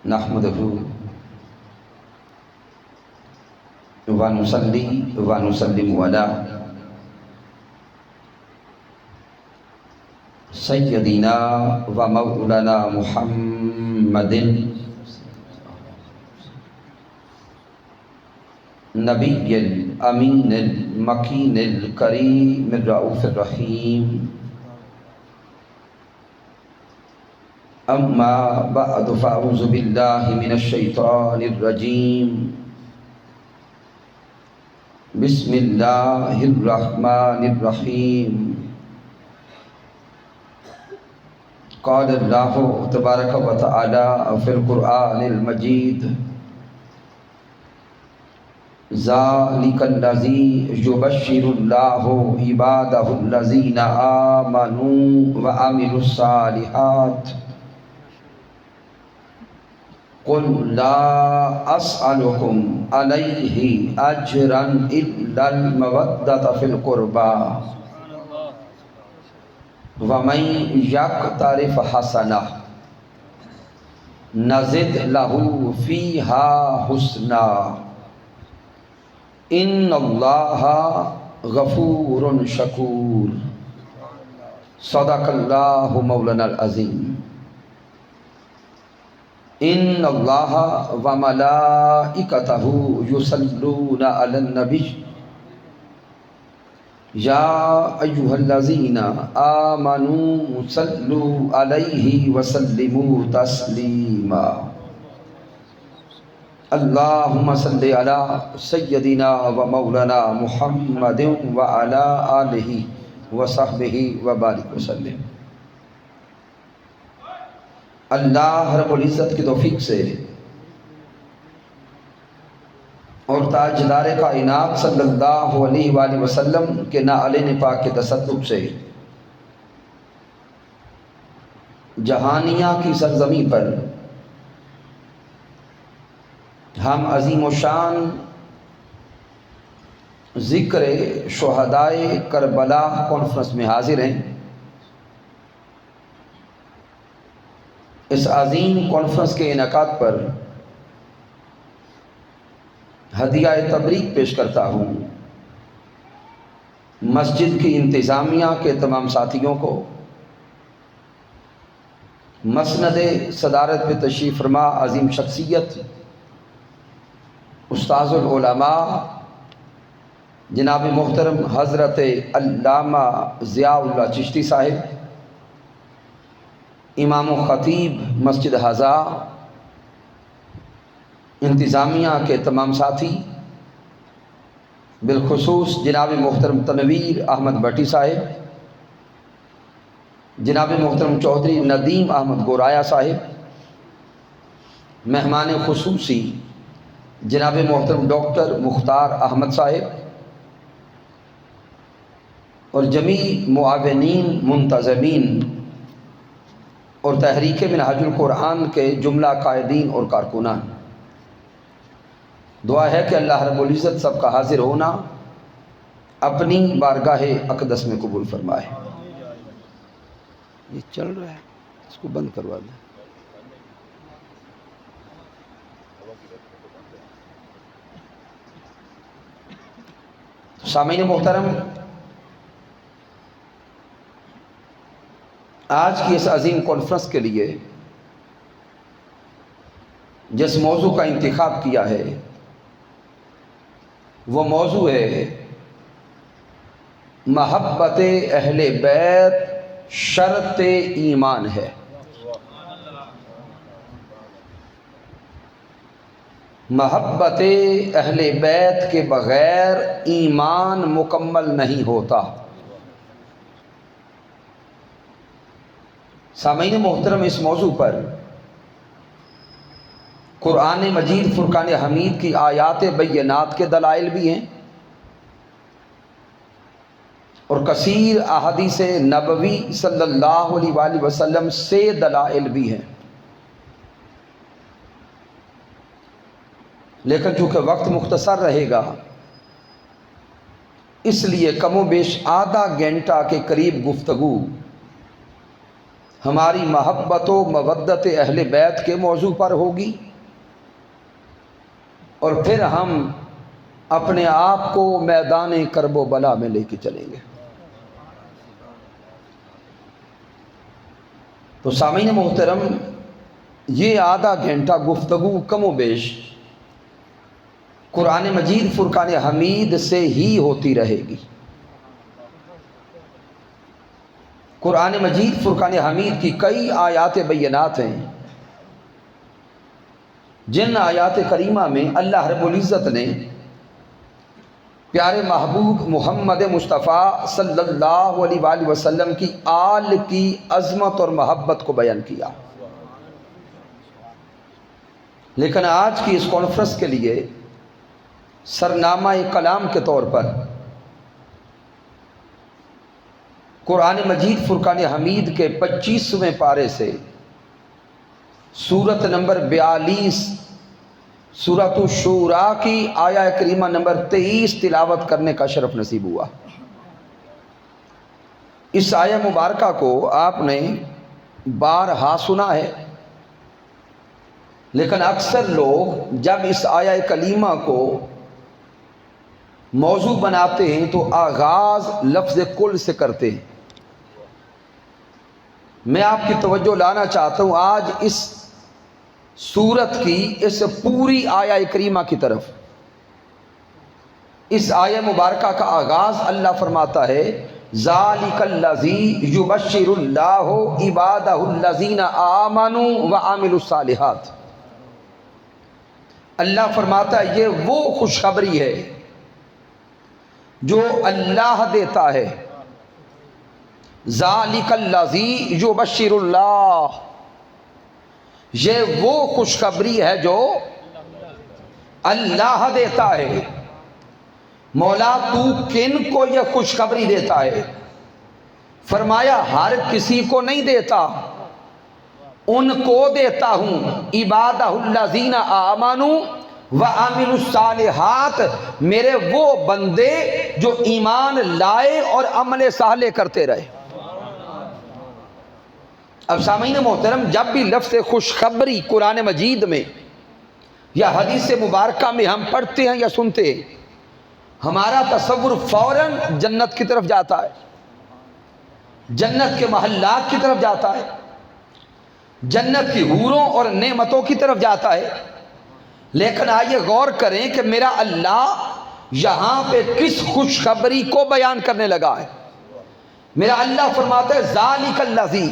نحمده ونصلي ونسلم على سيدنا ومولانا محمد نبي الأمين المكين الكريم الرؤوف الرحيم. أما بعد فأعوذ بالله من الشيطان الرجيم. بسم الله الرحمن الرحيم. قال الله تبارك وتعالى في القرآن المجيد: ذلك الذي يبشر الله عباده الذين آمنوا وعملوا الصالحات قل لا أسألكم عليه أجرا إلا المودة في القربى ومن يقترف حسنة نزد له فيها حسنا إن الله غفور شكور. صدق الله مولانا العظيم. ان اللہ وملائکتہ یصلون علی النبی یا ایھا الذین آمنوا صلوا علیہ وسلموا تسلیما. اللہم صل علی سیدنا و مولانا محمد وعلی آلہ وصحبہ وبارک وسلم. اللہ رب العزت کی توفیق سے اور تاجدار کائنات صلی اللہ علیہ وآلہ وسلم کے نعلین پاک کے تصدق سے جہانیہ کی سرزمین پر ہم عظیم و شان ذکر شہدائے کربلا کانفرنس میں حاضر ہیں. اس عظیم کانفرنس کے انعقاد پر ہدیہ تبریک پیش کرتا ہوں مسجد کی انتظامیہ کے تمام ساتھیوں کو، مسند صدارت پہ تشریف فرما عظیم شخصیت استاذ العلماء جناب محترم حضرت علامہ ضیاء اللہ چشتی صاحب، امام و خطیب مسجد حضا، انتظامیہ کے تمام ساتھی، بالخصوص جناب محترم تنویر احمد بٹی صاحب، جناب محترم چودھری ندیم احمد گورایا صاحب، مہمان خصوصی جناب محترم ڈاکٹر مختار احمد صاحب، اور جمیع معاونین، منتظمین اور تحریک منہاج القرآن کے جملہ قائدین اور کارکنان. دعا ہے کہ اللہ رب العزت سب کا حاضر ہونا اپنی بارگاہ اقدس میں قبول فرمائے. یہ چل رہا ہے، اس کو بند کروا دیں. سامعین محترم، آج کی اس عظیم کانفرنس کے لیے جس موضوع کا انتخاب کیا ہے وہ موضوع ہے محبت اہل بیت شرط ایمان ہے. محبت اہل بیت کے بغیر ایمان مکمل نہیں ہوتا. سامعین محترم، اس موضوع پر قرآن مجید فرقان حمید کی آیات بینات کے دلائل بھی ہیں اور کثیر احادیث نبوی صلی اللہ علیہ وآلہ وسلم سے دلائل بھی ہیں. لیکن چونکہ وقت مختصر رہے گا اس لیے کم و بیش آدھا گھنٹہ کے قریب گفتگو ہماری محبت و مودت اہل بیت کے موضوع پر ہوگی، اور پھر ہم اپنے آپ کو میدان کرب و بلا میں لے کے چلیں گے۔ تو سامعین محترم، یہ آدھا گھنٹہ گفتگو کم و بیش قرآن مجید فرقان حمید سے ہی ہوتی رہے گی۔ قرآن مجید فرقان حمید کی کئی آیات بینات ہیں، جن آیات کریمہ میں اللہ رب العزت نے پیارے محبوب محمد مصطفیٰ صلی اللہ علیہ وآلہ وسلم کی آل کی عظمت اور محبت کو بیان کیا۔ لیکن آج کی اس کانفرنس کے لیے سرنامہ کلام کے طور پر قرآن مجید فرقان حمید کے 25ویں پارے سے سورت نمبر 42 سورۃ الشورى کی آیہ کریمہ نمبر 23 تلاوت کرنے کا شرف نصیب ہوا۔ اس آیہ مبارکہ کو آپ نے بارہا سنا ہے، لیکن اکثر لوگ جب اس آیہ کریمہ کو موضوع بناتے ہیں تو آغاز لفظ کل سے کرتے ہیں۔ میں آپ کی توجہ لانا چاہتا ہوں آج اس سورت کی اس پوری آیہ کریمہ کی طرف۔ اس آیہ مبارکہ کا آغاز اللہ فرماتا ہے ذالک الذی یبشر اللہ عبادہ الذین آمنوا وعملوا الصالحات۔ اللہ فرماتا ہے یہ وہ خوشخبری ہے جو اللہ دیتا ہے۔ ذالک الذی یبشر اللہ، یہ وہ خوشخبری ہے جو اللہ دیتا ہے۔ مولا تو کن کو یہ خوشخبری دیتا ہے؟ فرمایا ہر کسی کو نہیں دیتا، ان کو دیتا ہوں۔ عبادہ الذین آمنوا وعملوا الصالحات، میرے وہ بندے جو ایمان لائے اور عمل صالح کرتے رہے۔ اب سامعین محترم، جب بھی لفظ خوشخبری قرآن مجید میں یا حدیث مبارکہ میں ہم پڑھتے ہیں یا سنتے ہیں، ہمارا تصور فوراً جنت کی طرف جاتا ہے، جنت کے محلات کی طرف جاتا ہے، جنت کی حوروں اور نعمتوں کی طرف جاتا ہے۔ لیکن آئیے غور کریں کہ میرا اللہ یہاں پہ کس خوشخبری کو بیان کرنے لگا ہے۔ میرا اللہ فرماتا ہے ذالک الذی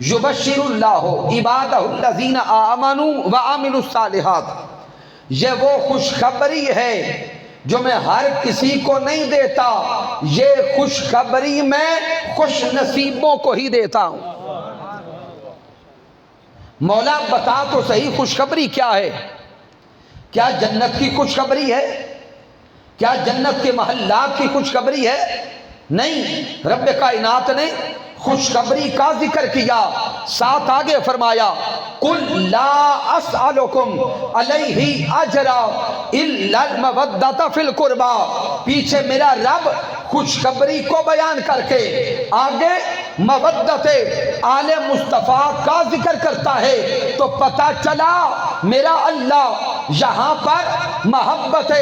یبشر اللہ عبادہ الذین آمنوا وعملوا الصالحات، یہ وہ خوشخبری ہے جو میں ہر کسی کو نہیں دیتا، یہ خوشخبری میں خوش نصیبوں کو ہی دیتا ہوں۔ مولا بتا تو صحیح خوشخبری کیا ہے؟ کیا جنت کی خوشخبری ہے؟ کیا جنت کے محلات کی خوشخبری ہے؟ نہیں، رب کائنات نے خوشخبری کا ذکر کیا، ساتھ آگے فرمایا قُلْ لَا أَسْأَلُكُمْ عَلَيْهِ أَجْرًا إِلَّا الْمَوَدَّةَ فِي الْقُرْبَى۔ پیچھے میرا رب خوشخبری کو بیان کر کے آگے مودت آل مصطفیٰ کا ذکر کرتا ہے، تو پتہ چلا میرا اللہ یہاں پر محبت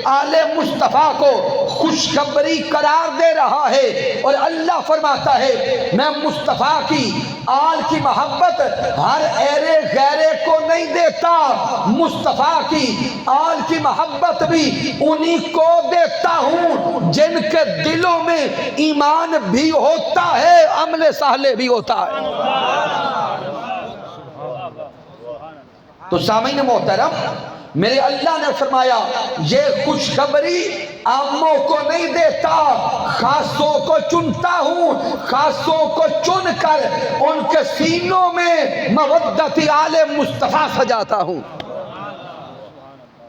آل مصطفیٰ کو خوشخبری قرار دے رہا ہے، اور اللہ فرماتا ہے میں مصطفیٰ کی آل کی محبت ہر ایرے غیرے کو نہیں دیتا، مصطفیٰ کی آل کی محبت بھی انہی کو دیتا ہوں جن کے دلوں میں ایمان بھی ہوتا ہے، عمل صالح بھی ہوتا ہے۔ تو سامعین محترم، میرے اللہ نے فرمایا یہ خوشخبری عاموں کو نہیں دیتا، خاصوں کو چنتا ہوں، خاصوں کو چن کر ان کے سینوں میں مودت آل مصطفیٰ سجاتا ہوں۔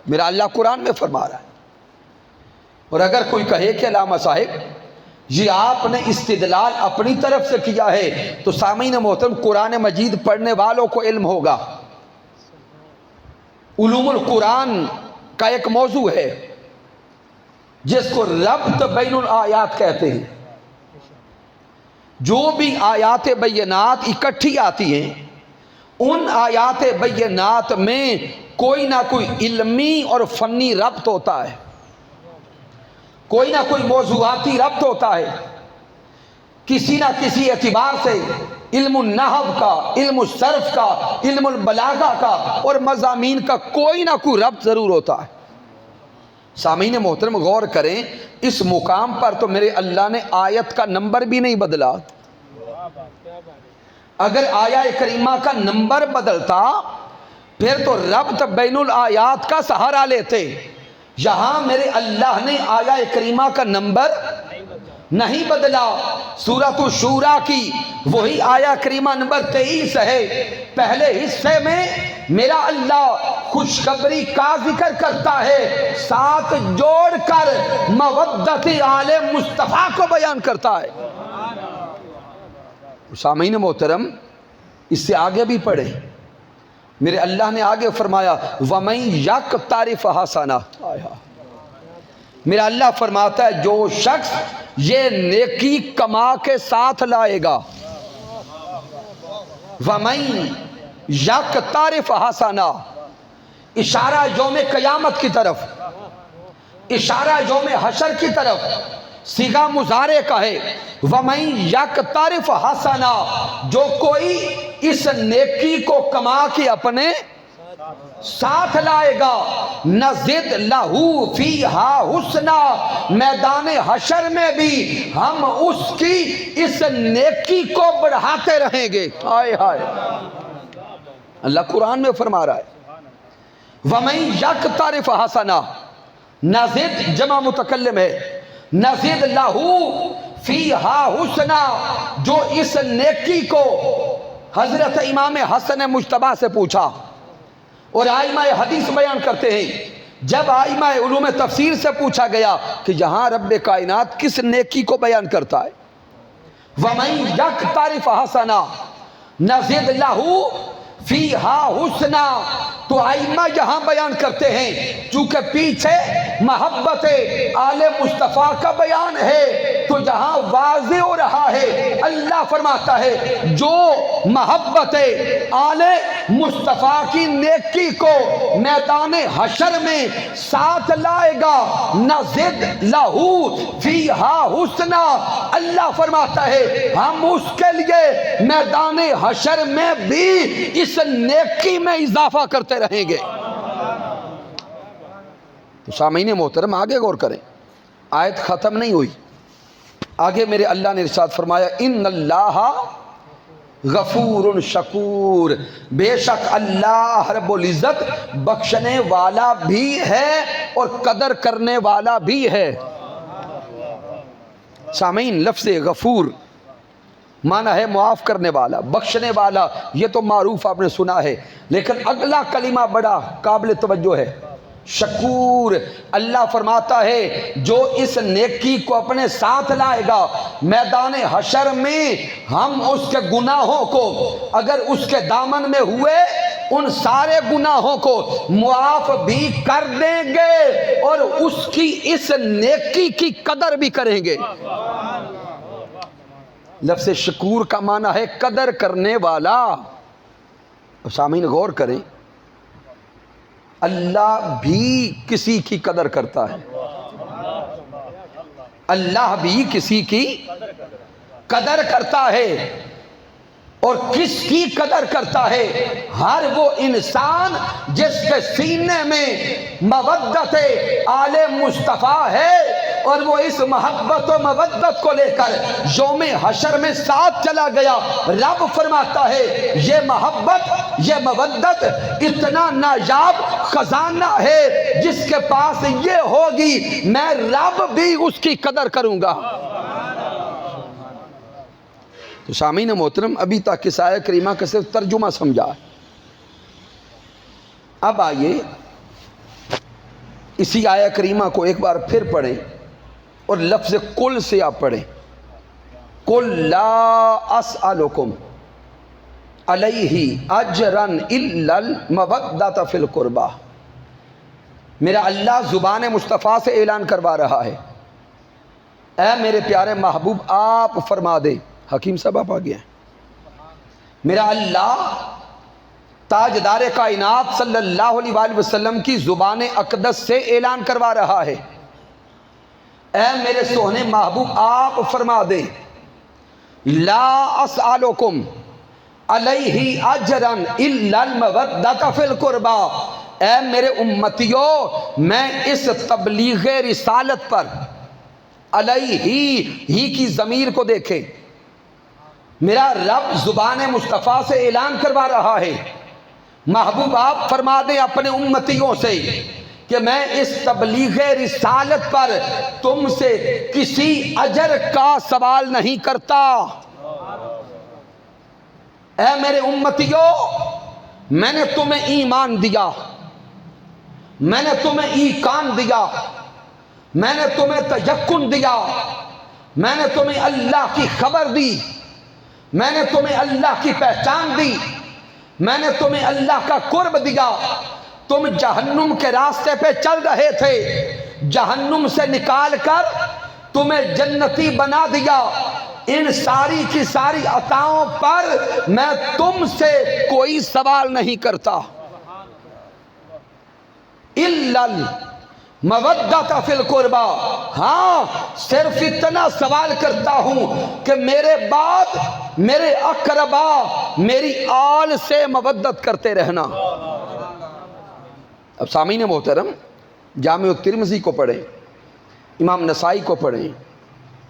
میرا اللہ قرآن میں فرما رہا ہے۔ اور اگر کوئی کہے کہ علامہ صاحب یہ آپ نے استدلال اپنی طرف سے کیا ہے، تو سامعین محترم قرآن مجید پڑھنے والوں کو علم ہوگا۔ علوم القرآن کا ایک موضوع ہے جس کو ربط بین الآیات کہتے ہیں۔ جو بھی آیات بینات اکٹھی آتی ہیں ان آیات بینات میں کوئی نہ کوئی علمی اور فنی ربط ہوتا ہے، کوئی نہ کوئی موضوعاتی ربط ہوتا ہے، کسی نہ کسی اعتبار سے علم النحو کا، علم الصرف کا، علم البلاغہ کا اور مضامین کا کوئی نہ کوئی ربط ضرور ہوتا ہے۔ سامعین محترم غور کریں، اس مقام پر تو میرے اللہ نے آیت کا نمبر بھی نہیں بدلا۔ اگر آیہ کریمہ کا نمبر بدلتا پھر تو ربط بین الآیات کا سہارا لیتے۔ یہاں میرے اللہ نے آیہ کریمہ کا نمبر نہیں بدلا۔ سورۃ الشورى کی وہی آیہ کریمہ نمبر 23 ہے۔ پہلے حصے میں میرا اللہ خوشخبری کا ذکر کرتا ہے، ساتھ جوڑ کر مودت آل مصطفیٰ کو بیان کرتا ہے۔ سامعین محترم اس سے آگے بھی پڑھے، میرے اللہ نے آگے فرمایا وَمَن يَقْتَرِفْ حَسَنَةً، میرا اللہ فرماتا ہے جو شخص یہ نیکی کما کے ساتھ لائے گا، وَمَن يَقْتَرِفْ حَسَنَةً، اشارہ یوم قیامت کی طرف، اشارہ یوم حشر کی طرف، صیغہ مضارع کا ہے۔ وَمَن يَقْتَرِفْ حَسَنَةً، جو کوئی اس نیکی کو کما کے اپنے ساتھ لائے گا، نزد لہو فیہا حسنا، میدان حشر میں بھی ہم اس کی اس نیکی کو بڑھاتے رہیں گے۔ ہائے ہائے، اللہ قرآن میں فرما رہا ہے وَمَن يَقْتَرِفْ حَسَنَةً، نزد جمع متکلم ہے، نزد لہو فیہا حسنا، جو اس نیکی کو، حضرت امام حسن مجتبیٰ سے پوچھا اور آئمہ حدیث بیان کرتے ہیں، جب آئمہ علوم تفسیر سے پوچھا گیا کہ یہاں رب کائنات کس نیکی کو بیان کرتا ہے، وَمَن يَقْتَرِفْ حَسَنَةً نَزِدْ لَهُ فِيهَا حُسْنًا، تو آئمہ یہاں بیان کرتے ہیں چونکہ پیچھے محبت آل مصطفیٰ کا بیان ہے تو یہاں واضح ہو رہا ہے، اللہ فرماتا ہے جو محبت آل مصطفیٰ کی نیکی کو میدان حشر میں ساتھ لائے گا، نزد لہو فیہا حسنا، اللہ فرماتا ہے ہم اس کے لیے میدان حشر میں بھی اس نیکی میں اضافہ کرتے رہیں گے۔ تو سامعین محترم آگے غور کریں، آیت ختم نہیں ہوئی، آگے میرے اللہ نے ارشاد فرمایا ان اللہ غفور شکور، بے شک اللہ رب العزت بخشنے والا بھی ہے اور قدر کرنے والا بھی ہے۔ سامعین لفظ غفور معنی ہے معاف کرنے والا، بخشنے والا، یہ تو معروف آپ نے سنا ہے، لیکن اگلا کلمہ بڑا قابل توجہ ہے، شکور۔ اللہ فرماتا ہے جو اس نیکی کو اپنے ساتھ لائے گا میدان حشر میں ہم اس کے گناہوں کو، اگر اس کے دامن میں ہوئے ان سارے گناہوں کو معاف بھی کر دیں گے اور اس کی اس نیکی کی قدر بھی کریں گے۔ لفظ شکور کا معنی ہے قدر کرنے والا۔ سامعین غور کریں، اللہ بھی کسی کی قدر کرتا ہے، اللہ بھی کسی کی قدر کرتا ہے، اور کس کی قدر کرتا ہے؟ ہر وہ انسان جس کے سینے میں مودت آل مصطفیٰ ہے اور وہ اس محبت و مودت کو لے کر یوم حشر میں ساتھ چلا گیا۔ رب فرماتا ہے یہ محبت، یہ مودت اتنا نایاب خزانہ ہے جس کے پاس یہ ہوگی میں رب بھی اس کی قدر کروں گا۔ تو سامعین محترم ابھی تک اس آیہ کریمہ کا صرف ترجمہ سمجھا ہے، اب آئیے اسی آیہ کریمہ کو ایک بار پھر پڑھیں اور لفظ کل سے آپ پڑھیں، قُل لا اسألکم علیہ اجرا الا المودۃ فی القربى۔ میرا اللہ زبان مصطفیٰ سے اعلان کروا رہا ہے، اے میرے پیارے محبوب آپ فرما دے حکیم صاحب آپ آگے ہیں. میرا اللہ تاجدار کائنات صلی اللہ علیہ وآلہ وسلم کی زبان اقدس سے اعلان کروا رہا ہے، اے میرے سونے محبوب آپ فرما دیں لا اسألکم علیہ اجرا الا المودۃ فی القربی. اے میرے امتیوں، میں اس تبلیغ رسالت پر، علیہ ہی کی ضمیر کو دیکھیں، میرا رب زبان مصطفیٰ سے اعلان کروا رہا ہے، محبوب آپ فرما دیں اپنے امتیوں سے کہ میں اس تبلیغ رسالت پر تم سے کسی اجر کا سوال نہیں کرتا. اے میرے امتیوں، میں نے تمہیں ایمان دیا، میں نے تمہیں ایقان دیا، میں نے تمہیں تیقن دیا، میں نے تمہیں اللہ کی خبر دی، میں نے تمہیں اللہ کی پہچان دی، میں نے تمہیں اللہ کا قرب دیا. تم جہنم کے راستے پہ چل رہے تھے، جہنم سے نکال کر تمہیں جنتی بنا دیا. ان ساری کی ساری عطاؤں پر میں تم سے کوئی سوال نہیں کرتا. الا المودۃ فی القربی، ہاں صرف اتنا سوال کرتا ہوں کہ میرے بعد میرے اقربا، میری آل سے مودت کرتے رہنا. اب سامعین محترم، جامع الترمذی کو پڑھیں، امام نسائی کو پڑھیں،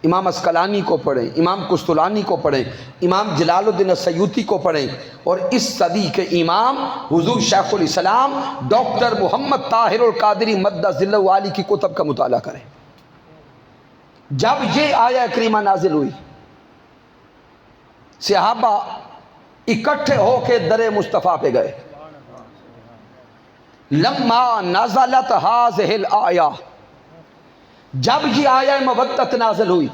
امام اسقلانی کو پڑھیں، امام قسطلانی کو پڑھیں، امام جلال الدین السیوطی کو پڑھیں، اور اس صدی کے امام حضور شیخ الاسلام ڈاکٹر محمد طاہر القادری مدد ذلہ والی کی کتب کا مطالعہ کریں. جب یہ آیہ کریمہ نازل ہوئی، صحابہ اکٹھے ہو کے در مصطفیٰ پہ گئے. لما نزلت هذه الآیہ، جب یہ آیہ مودت نازل ہوئی،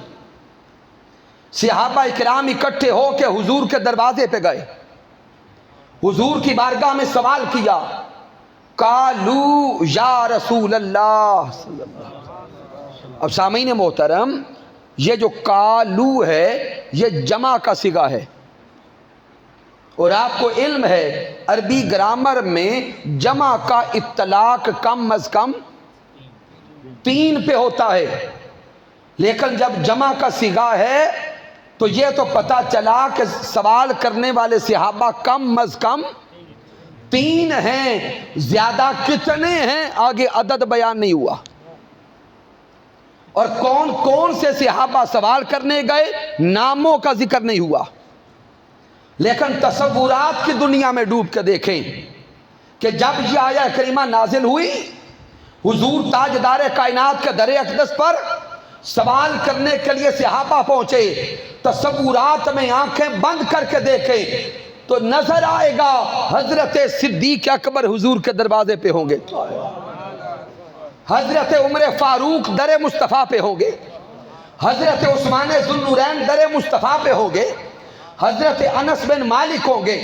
صحابہ اکرام اکٹھے ہو کے حضور کے دروازے پہ گئے، حضور کی بارگاہ میں سوال کیا، قالوا یا رسول اللہ صلی اللہ علیہ وسلم. اب سامعین محترم، یہ جو قالو ہے یہ جمع کا صیغہ ہے، اور آپ کو علم ہے عربی گرامر میں جمع کا اطلاق کم از کم 3 پہ ہوتا ہے، لیکن جب جمع کا صیغہ ہے تو یہ تو پتہ چلا کہ سوال کرنے والے صحابہ کم از کم 3 ہیں. زیادہ کتنے ہیں آگے عدد بیان نہیں ہوا، اور کون کون سے صحابہ سوال کرنے گئے ناموں کا ذکر نہیں ہوا. لیکن تصورات کی دنیا میں ڈوب کے دیکھیں کہ جب یہ آیہ کریمہ نازل ہوئی، حضور تاجدار کائنات کے در اقدس پر سوال کرنے کے لیے صحابہ پہنچے. تصورات میں آنکھیں بند کر کے دیکھیں تو نظر آئے گا حضرت صدیق اکبر حضور کے دروازے پہ ہوں گے، حضرت عمر فاروق در مصطفیٰ پہ ہوں گے، حضرت عثمان ذو النورین در مصطفیٰ پہ ہوں گے، حضرت انس بن مالک ہوں گے،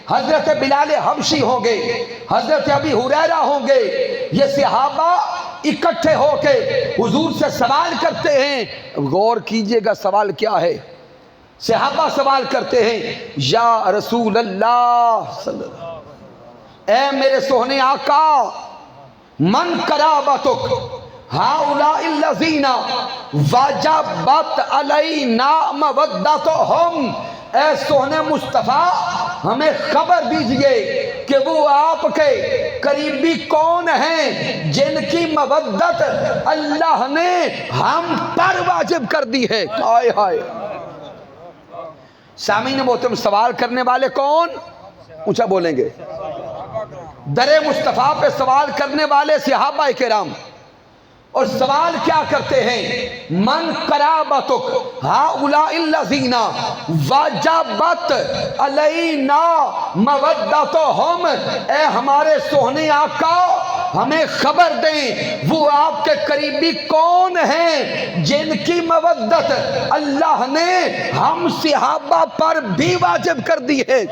حضرت بلال حبشی ہوں گے، حضرت ابی ہریرہ ہوں گے. یہ صحابہ اکٹھے ہو کے حضور سے سوال کرتے ہیں. غور کیجئے گا سوال کیا ہے. صحابہ سوال کرتے ہیں یا رسول اللہ صلی اللہ علیہ وسلم، اے میرے سوہنے آقا، من قرابتک ہؤلاء الذین وجبت علینا مودتہم. اے سوہنے مصطفیٰ، ہمیں خبر دیجئے کہ وہ آپ کے قریبی کون ہیں جن کی مودت اللہ نے ہم پر واجب کر دی ہے. ہائے ہائے. سامعین محترم، سوال کرنے والے کون؟ اونچا بولیں گے. در مصطفیٰ پہ سوال کرنے والے صحابہ کرام، اور سوال کیا کرتے ہیں؟ من قرابتک ہؤلاء الذین وجبت علینا مودتہم. اے ہمارے سوہنے آقا، ہمیں خبر دیں وہ آپ کے قریبی کون ہیں جن کی مودت اللہ نے ہم صحابہ پر بھی واجب کر دی ہے.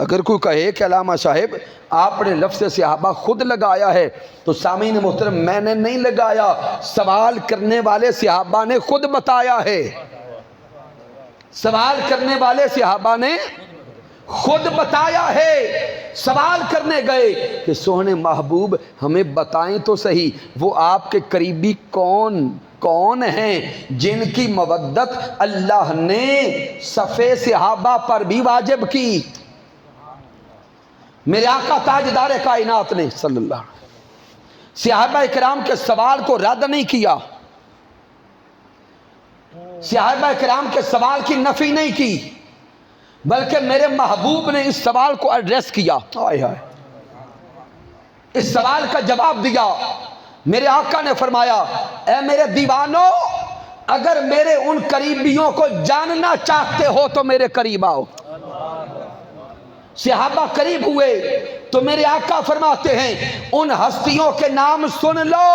اگر کوئی کہے کہ علامہ صاحب آپ نے لفظ صحابہ خود لگایا ہے، تو سامعین محترم میں نے نہیں لگایا، سوال کرنے والے صحابہ نے خود بتایا ہے. سوال کرنے والے صحابہ نے خود بتایا ہے، سوال کرنے گئے کہ سونے محبوب ہمیں بتائیں تو صحیح، وہ آپ کے قریبی کون ہیں جن کی مودت اللہ نے صفے صحابہ پر بھی واجب کی؟ میرے آقا تاجدار کائنات نے صلی اللہ علیہ وسلم صحابہ کرام کے سوال کو رد نہیں کیا، صحابہ کرام کے سوال کی نفی نہیں کی، بلکہ میرے محبوب نے اس سوال کو ایڈریس کیا، اس سوال کا جواب دیا۔ میرے آقا نے فرمایا اے میرے دیوانو، اگر میرے ان قریبیوں کو جاننا چاہتے ہو تو میرے قریب آؤ۔ صحابہ قریب ہوئے تو میرے آقا فرماتے ہیں ان ہستیوں کے نام سن لو،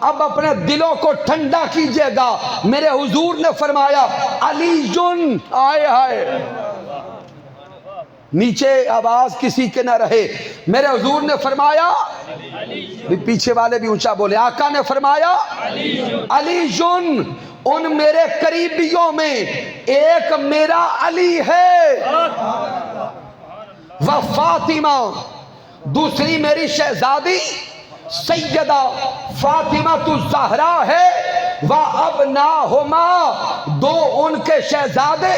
اب اپنے دلوں کو ٹھنڈا کیجئے گا۔ میرے حضور نے فرمایا علی جن، آئے ہائے، نیچے آواز کسی کے نہ رہے، میرے حضور نے فرمایا، پیچھے والے بھی اونچا بولے، آقا نے فرمایا علی جن، ان میرے قریبیوں میں ایک میرا علی ہے، وہ فاطمہ، دوسری میری شہزادی سیدہ فاطمہ الزہرا ہے، وہ ابناہما، دو ان کے شہزادے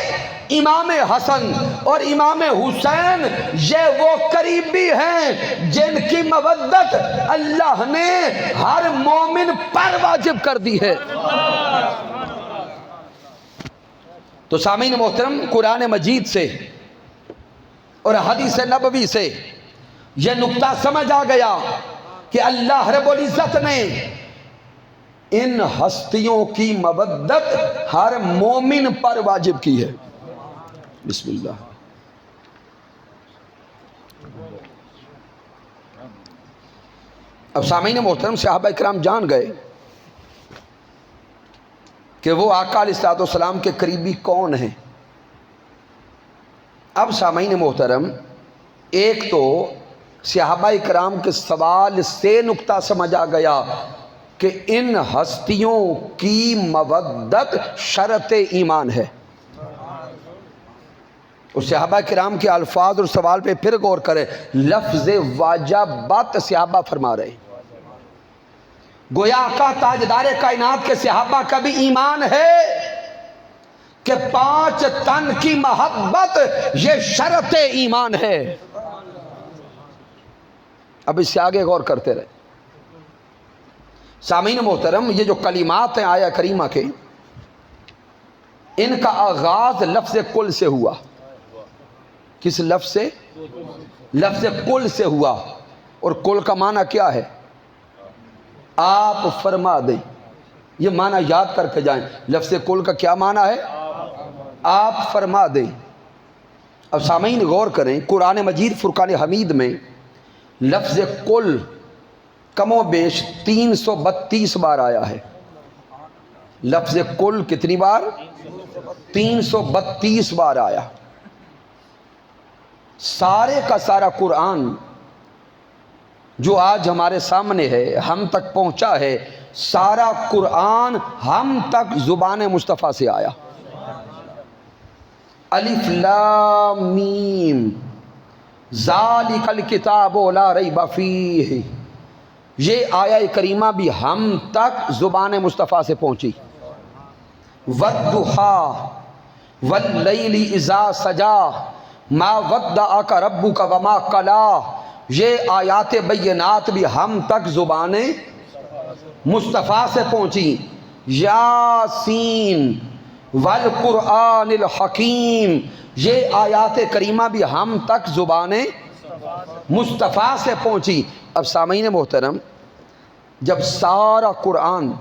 امام حسن اور امام حسین، یہ وہ قریبی ہیں جن کی مودت اللہ نے ہر مومن پر واجب کر دی ہے۔ تو سامعین محترم، قرآن مجید سے اور حدیث نبوی سے یہ نقطہ سمجھ آ گیا کہ اللہ رب العزت نے ان ہستیوں کی مودت ہر مومن پر واجب کی ہے۔ بسم اللہ۔ اب سامعین محترم، صحابہ کرام جان گئے کہ وہ آقا علیہ السلام کے قریبی کون ہیں۔ اب سامعین محترم، ایک تو صحابہ کرام کے سوال سے نقطہ سمجھ آ گیا کہ ان ہستیوں کی مودت شرط ایمان ہے۔ اور صحابہ کرام کے الفاظ اور سوال پہ پھر غور کریں، لفظ واجبات صحابہ فرما رہے ہیں، گویا آقا تاجدار کائنات کے صحابہ کا بھی ایمان ہے کہ 5 تن کی محبت یہ شرط ایمان ہے۔ اب اس سے آگے غور کرتے رہے۔ سامعین محترم، یہ جو کلمات ہیں آیہ کریمہ کے، ان کا آغاز لفظ کل سے ہوا۔ کس لفظ سے؟ لفظ کل سے ہوا، اور کل کا معنی کیا ہے؟ آپ فرما دیں۔ یہ معنی یاد کر کے جائیں، لفظ کل کا کیا معنی ہے؟ آپ فرما دیں۔ اب سامعین غور کریں، قرآن مجید فرقان حمید میں لفظ کل کم و بیش 332 بار آیا ہے۔ لفظ کل کتنی بار؟ 332 بار آیا۔ سارے کا سارا قرآن جو آج ہمارے سامنے ہے، ہم تک پہنچا ہے، سارا قرآن ہم تک زبان مصطفیٰ سے آیا۔ الف لام میم ذالک الکتاب لا ریب فیہ، یہ آیہ کریمہ بھی ہم تک زبان مصطفیٰ سے پہنچی۔ والضحیٰ واللیل اذا سجا ما ودعک ربک وما قلی، یہ آیات بینات بھی ہم تک زبان مصطفیٰ سے پہنچی۔ یاسین والقرآن الحکیم، یہ آیات کریمہ بھی ہم تک زبان مصطفیٰ سے پہنچی۔ اب سامعین محترم، جب سارا قرآن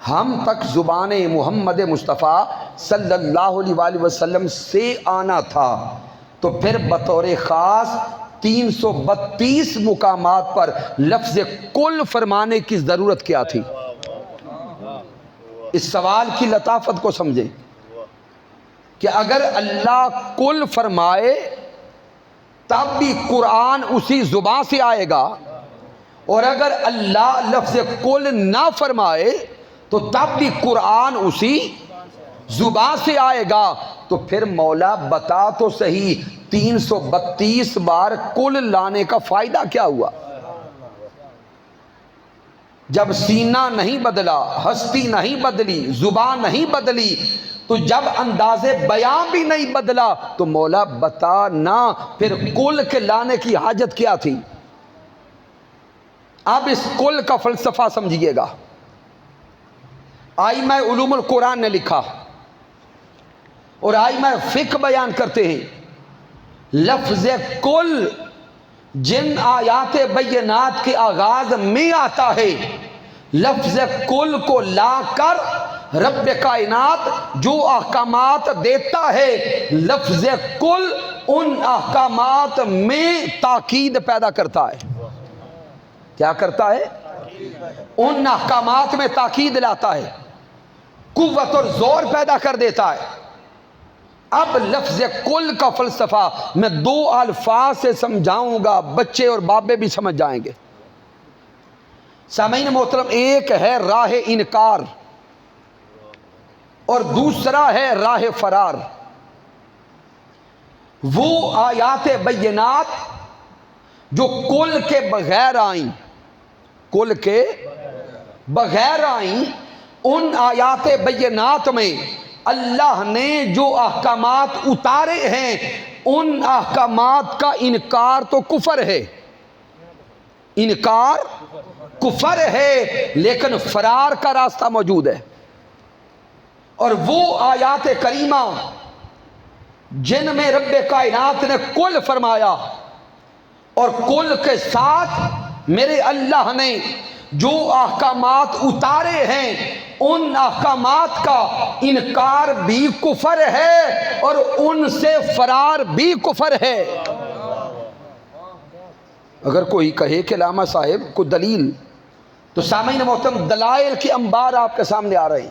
ہم تک زبان محمد مصطفیٰ صلی اللہ علیہ وآلہ وسلم سے آنا تھا، تو پھر بطور خاص 332 مقامات پر لفظ کل فرمانے کی ضرورت کیا تھی؟ اس سوال کی لطافت کو سمجھیں کہ اگر اللہ کل فرمائے تب بھی قرآن اسی زبان سے آئے گا، اور اگر اللہ لفظ کل نہ فرمائے تو تب بھی قرآن اسی زبان سے آئے گا تو پھر مولا بتا تو صحیح 332 بار کل لانے کا فائدہ کیا ہوا؟ جب سینہ نہیں بدلا، ہستی نہیں بدلی، زبان نہیں بدلی، تو جب انداز بیان بھی نہیں بدلا تو مولا بتا نا پھر کل کے لانے کی حاجت کیا تھی؟ اب اس کل کا فلسفہ سمجھیے گا۔ ائمہ علوم القرآن نے لکھا اور ائمہ فقہ بیان کرتے ہیں، لفظ کل جن آیات بینات کے آغاز میں آتا ہے، لفظ کل کو لا کر رب کائنات جو احکامات دیتا ہے، لفظ کل ان احکامات میں تاکید پیدا کرتا ہے۔ کیا کرتا ہے؟ ان احکامات میں تاکید لاتا ہے، قوت اور زور پیدا کر دیتا ہے۔ اب لفظ کل کا فلسفہ میں 2 الفاظ سے سمجھاؤں گا، بچے اور بابے بھی سمجھ جائیں گے۔ سامعین محترم، ایک ہے راہ انکار اور دوسرا ہے راہ فرار۔ وہ آیات بینات جو کل کے بغیر آئیں، کل کے بغیر آئیں، ان آیات بینات میں اللہ نے جو احکامات اتارے ہیں ان احکامات کا انکار تو کفر ہے، انکار کفر ہے، لیکن فرار کا راستہ موجود ہے۔ اور وہ آیات کریمہ جن میں رب کائنات نے کل فرمایا اور کل کے ساتھ میرے اللہ نے جو احکامات اتارے ہیں ان احکامات کا انکار بھی کفر ہے اور ان سے فرار بھی کفر ہے۔ اگر کوئی کہے کہ علامہ صاحب کو دلیل، تو سامعین محترم دلائل کی انبار آپ کے سامنے آ رہے ہیں۔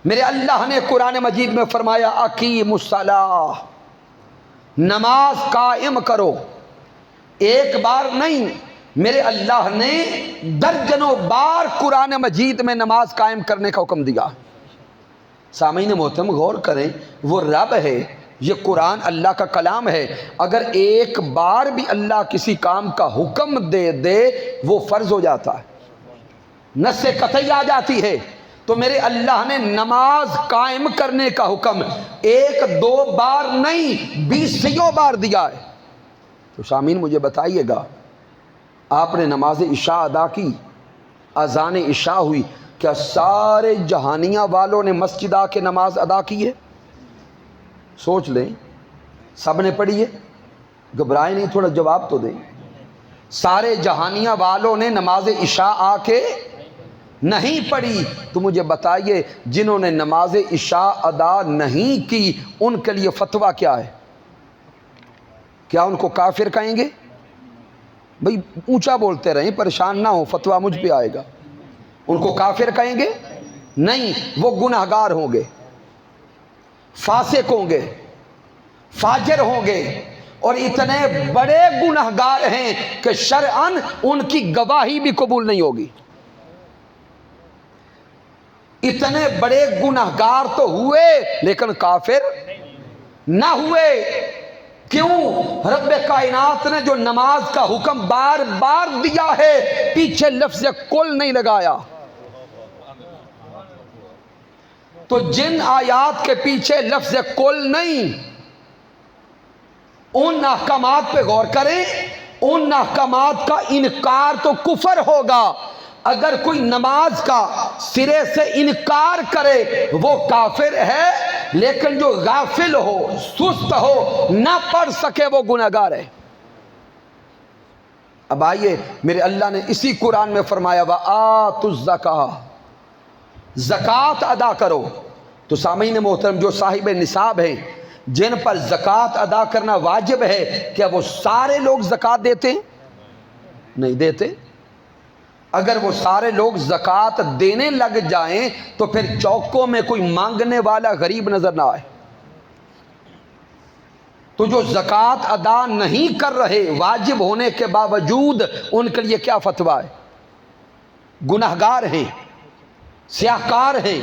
میرے اللہ نے قرآن مجید میں فرمایا اقیموا الصلاۃ، نماز قائم کرو۔ ایک بار نہیں، میرے اللہ نے درجنوں بار قرآن مجید میں نماز قائم کرنے کا حکم دیا۔ سامعین محترم غور کریں، وہ رب ہے، یہ قرآن اللہ کا کلام ہے، اگر ایک بار بھی اللہ کسی کام کا حکم دے دے وہ فرض ہو جاتا ہے، نص قطعی آ جاتی ہے۔ تو میرے اللہ نے نماز قائم کرنے کا حکم 1-2 بار نہیں 20 بار دیا ہے۔ تو سامعین مجھے بتائیے گا، آپ نے نماز عشاء ادا کی، اذان عشاء ہوئی، کیا سارے جہانیہ والوں نے مسجد آ کے نماز ادا کی ہے؟ سوچ لیں، سب نے پڑھی ہے؟ گھبرائے نہیں، تھوڑا جواب تو دیں۔ سارے جہانیہ والوں نے نماز عشاء آ کے نہیں پڑھی، تو مجھے بتائیے جنہوں نے نماز عشاء ادا نہیں کی ان کے لیے فتویٰ کیا ہے؟ کیا ان کو کافر کہیں گے؟ بھئی اونچا بولتے رہیں، پریشان نہ ہو، فتویٰ مجھ پہ آئے گا۔ ان کو کافر کہیں گے؟ نہیں، وہ گناہگار ہوں گے، فاسق ہوں گے، فاجر ہوں گے، اور اتنے بڑے گناہگار ہیں کہ شرعاً ان کی گواہی بھی قبول نہیں ہوگی۔ اتنے بڑے گناہگار تو ہوئے لیکن کافر نہ ہوئے۔ کیوں؟ رب کائنات نے جو نماز کا حکم بار بار دیا ہے پیچھے لفظ کل نہیں لگایا۔ تو جن آیات کے پیچھے لفظ کل نہیں، ان احکامات پہ غور کریں، ان احکامات کا انکار تو کفر ہوگا۔ اگر کوئی نماز کا سرے سے انکار کرے وہ کافر ہے، لیکن جو غافل ہو، سست ہو، نہ پڑھ سکے وہ گناہگار ہے۔ اب آئیے، میرے اللہ نے اسی قرآن میں فرمایا وَآتُوا الزَّکَاۃَ، زکوٰۃ ادا کرو۔ تو سامعین محترم، جو صاحب نصاب ہیں جن پر زکوٰۃ ادا کرنا واجب ہے، کیا وہ سارے لوگ زکوٰۃ دیتے ہیں؟ نہیں دیتے۔ اگر وہ سارے لوگ زکوٰۃ دینے لگ جائیں تو پھر چوکوں میں کوئی مانگنے والا غریب نظر نہ آئے۔ تو جو زکوٰۃ ادا نہیں کر رہے واجب ہونے کے باوجود، ان کے لیے کیا فتویٰ ہے؟ گناہگار ہیں، سیاہکار ہیں،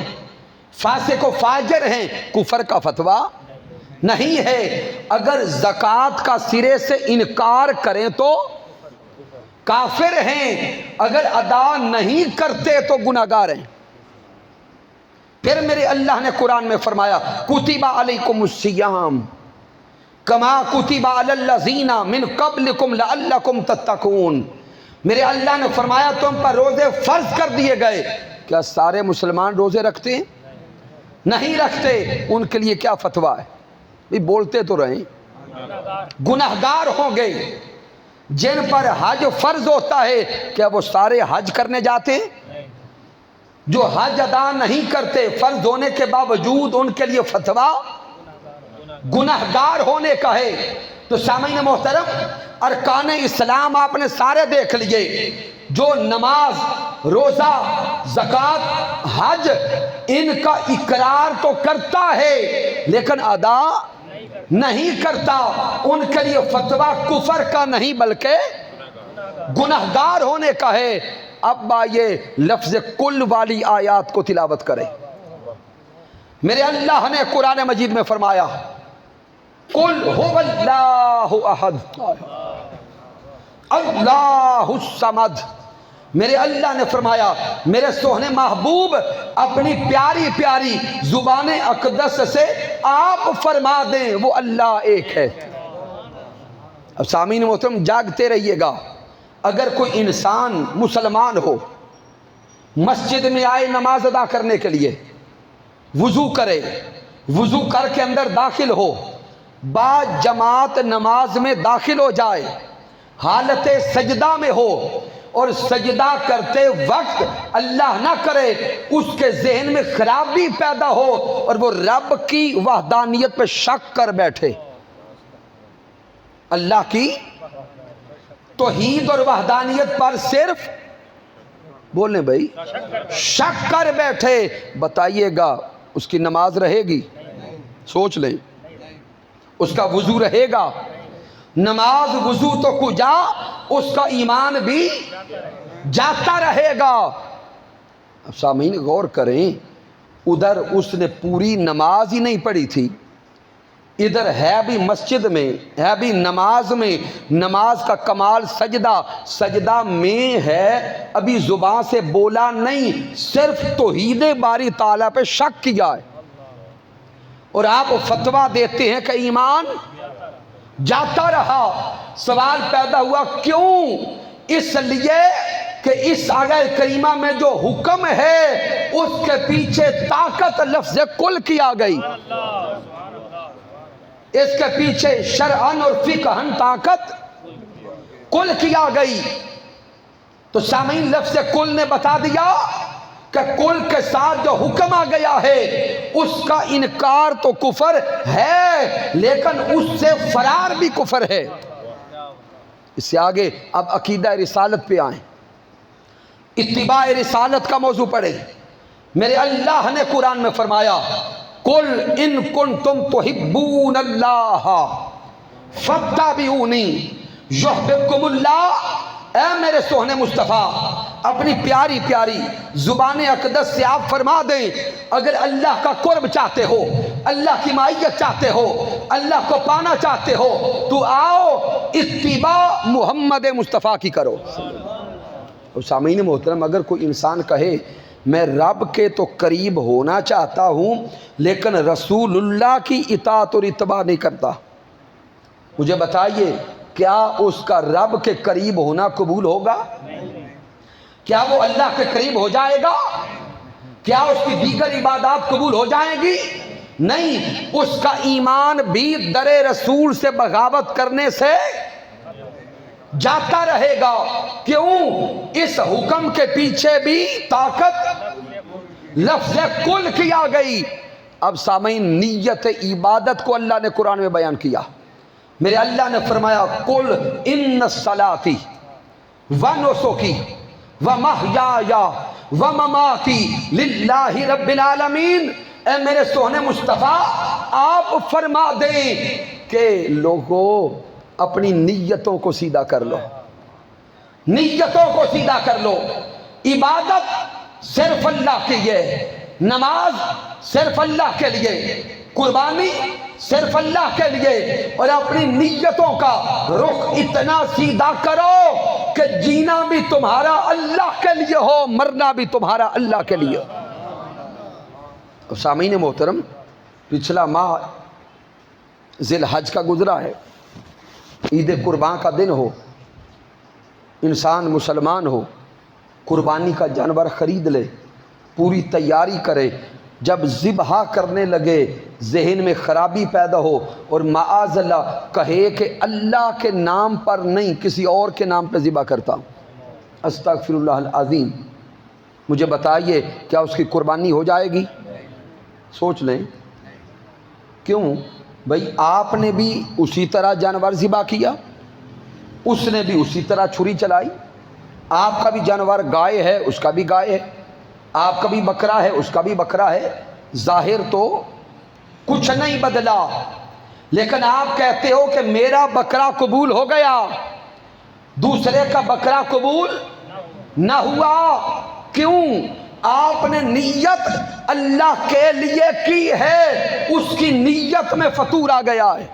فاسق و فاجر ہیں، کفر کا فتویٰ نہیں ہے۔ اگر زکوٰۃ کا سرے سے انکار کریں تو کافر ہیں، اگر ادا نہیں کرتے تو گناہگار ہیں۔ پھر میرے اللہ نے قرآن میں فرمایا کتب علیکم الصیام کما کتب علی الذین من قبلکم لعلکم تتقون۔ میرے اللہ نے فرمایا تم پر روزے فرض کر دیے گئے۔ کیا سارے مسلمان روزے رکھتے ہیں؟ نہیں رکھتے۔ ان کے لیے کیا فتویٰ ہے؟ بھی بولتے تو رہیں، گناہگار ہوں گے۔ جن پر حج فرض ہوتا ہے کیا وہ سارے حج کرنے جاتے ہیں؟ جو حج ادا نہیں کرتے فرض ہونے کے باوجود ان کے لیے فتویٰ گناہگار ہونے کا ہے۔ تو سامعین محترم، ارکان اسلام آپ نے سارے دیکھ لیے۔ جو نماز، روزہ، زکوٰۃ، حج، ان کا اقرار تو کرتا ہے لیکن ادا نہیں کرتا، ان کے لیے فتویٰ کفر کا نہیں بلکہ گناہگار ہونے کا ہے۔ اب آئیے لفظ کل والی آیات کو تلاوت کریں۔ میرے اللہ نے قرآن مجید میں فرمایا قل هو اللہ احد اللہ الصمد۔ میرے اللہ نے فرمایا میرے سوہنے محبوب اپنی پیاری پیاری زبان اقدس سے آپ فرما دیں وہ اللہ ایک ہے۔ اب سامعین محترم جاگتے رہیے گا، اگر کوئی انسان مسلمان ہو، مسجد میں آئے نماز ادا کرنے کے لیے، وضو کرے، وضو کر کے اندر داخل ہو، با جماعت نماز میں داخل ہو جائے، حالت سجدہ میں ہو اور سجدہ کرتے وقت اللہ نہ کرے اس کے ذہن میں خرابی پیدا ہو اور وہ رب کی وحدانیت پہ شک کر بیٹھے، اللہ کی توحید اور وحدانیت پر صرف بولیں بھائی شک کر بیٹھے، بتائیے گا اس کی نماز رہے گی؟ سوچ لیں، اس کا وضو رہے گا؟ نماز وضو تو کجا، اس کا ایمان بھی جاتا رہے گا۔ اب سامعین غور کریں، ادھر اس نے پوری نماز ہی نہیں پڑھی تھی، ادھر ہے بھی مسجد میں، ہے بھی نماز میں، نماز کا کمال سجدہ، سجدہ میں ہے، ابھی زبان سے بولا نہیں، صرف توحید باری تعالیٰ پہ شک کیا ہے، اور آپ فتویٰ دیتے ہیں کہ ایمان جاتا رہا۔ سوال پیدا ہوا کیوں؟ اس لیے کہ اس آیت کریمہ میں جو حکم ہے اس کے پیچھے طاقت لفظ کل کیا گئی، اس کے پیچھے شرعن اور فقہن طاقت کل کیا گئی۔ تو سامعین لفظ کل نے بتا دیا کہ کل کے ساتھ جو حکم آ گیا ہے اس کا انکار تو کفر ہے، لیکن اس سے فرار بھی کفر ہے۔ اس سے آگے اب عقیدہ رسالت پہ آئیں، اتباع رسالت کا موضوع پڑھیں۔ میرے اللہ نے قرآن میں فرمایا قل ان کنتم تحبون اللہ فاتبعونی یحببکم اللہ۔ اے میرے سوہنے مصطفیٰ اپنی پیاری پیاری زبان اقدس سے آپ فرما دیں اگر اللہ کا قرب چاہتے ہو، اللہ کی معیت چاہتے ہو، اللہ کو پانا چاہتے ہو تو آؤ اتباع محمد مصطفیٰ کی کرو۔ سامعین محترم، اگر کوئی انسان کہے میں رب کے تو قریب ہونا چاہتا ہوں لیکن رسول اللہ کی اطاعت اور اتباع نہیں کرتا، مجھے بتائیے کیا اس کا رب کے قریب ہونا قبول ہوگا؟ کیا وہ اللہ کے قریب ہو جائے گا؟ کیا اس کی دیگر عبادات قبول ہو جائیں گی؟ نہیں، اس کا ایمان بھی در رسول سے بغاوت کرنے سے جاتا رہے گا۔ کیوں؟ اس حکم کے پیچھے بھی طاقت لفظ کل کیا گئی۔ اب سامعین نیت عبادت کو اللہ نے قرآن میں بیان کیا۔ میرے اللہ نے فرمایا قل ان صلاتی ونسکی ومحیایا ومماتی للہ رب العالمین۔ اے میرے سوہنے مصطفیٰ آپ فرما دیں کہ لوگوں اپنی نیتوں کو سیدھا کر لو، نیتوں کو سیدھا کر لو، عبادت صرف اللہ کی ہے، نماز صرف اللہ کے لیے، قربانی صرف اللہ کے لیے، اور اپنی نیتوں کا رخ اتنا سیدھا کرو کہ جینا بھی تمہارا اللہ کے لیے ہو، مرنا بھی تمہارا اللہ کے لیے ہو۔ اور سامعین محترم، پچھلا ماہ ذی الحج کا گزرا ہے، عید قربان کا دن ہو، انسان مسلمان ہو، قربانی کا جانور خرید لے، پوری تیاری کرے، جب ذبح کرنے لگے ذہن میں خرابی پیدا ہو اور معاذ اللہ کہے کہ اللہ کے نام پر نہیں کسی اور کے نام پہ ذبح کرتا ہوں، استغفر اللہ العظیم، مجھے بتائیے کیا اس کی قربانی ہو جائے گی؟ سوچ لیں۔ کیوں بھئی؟ آپ نے بھی اسی طرح جانور ذبح کیا، اس نے بھی اسی طرح چھری چلائی، آپ کا بھی جانور گائے ہے، اس کا بھی گائے ہے، آپ کا بھی بکرا ہے، اس کا بھی بکرا ہے، ظاہر تو کچھ نہیں بدلا، لیکن آپ کہتے ہو کہ میرا بکرا قبول ہو گیا، دوسرے کا بکرا قبول نہ ہوا۔ کیوں؟ آپ نے نیت اللہ کے لیے کی ہے، اس کی نیت میں فطور آ گیا ہے،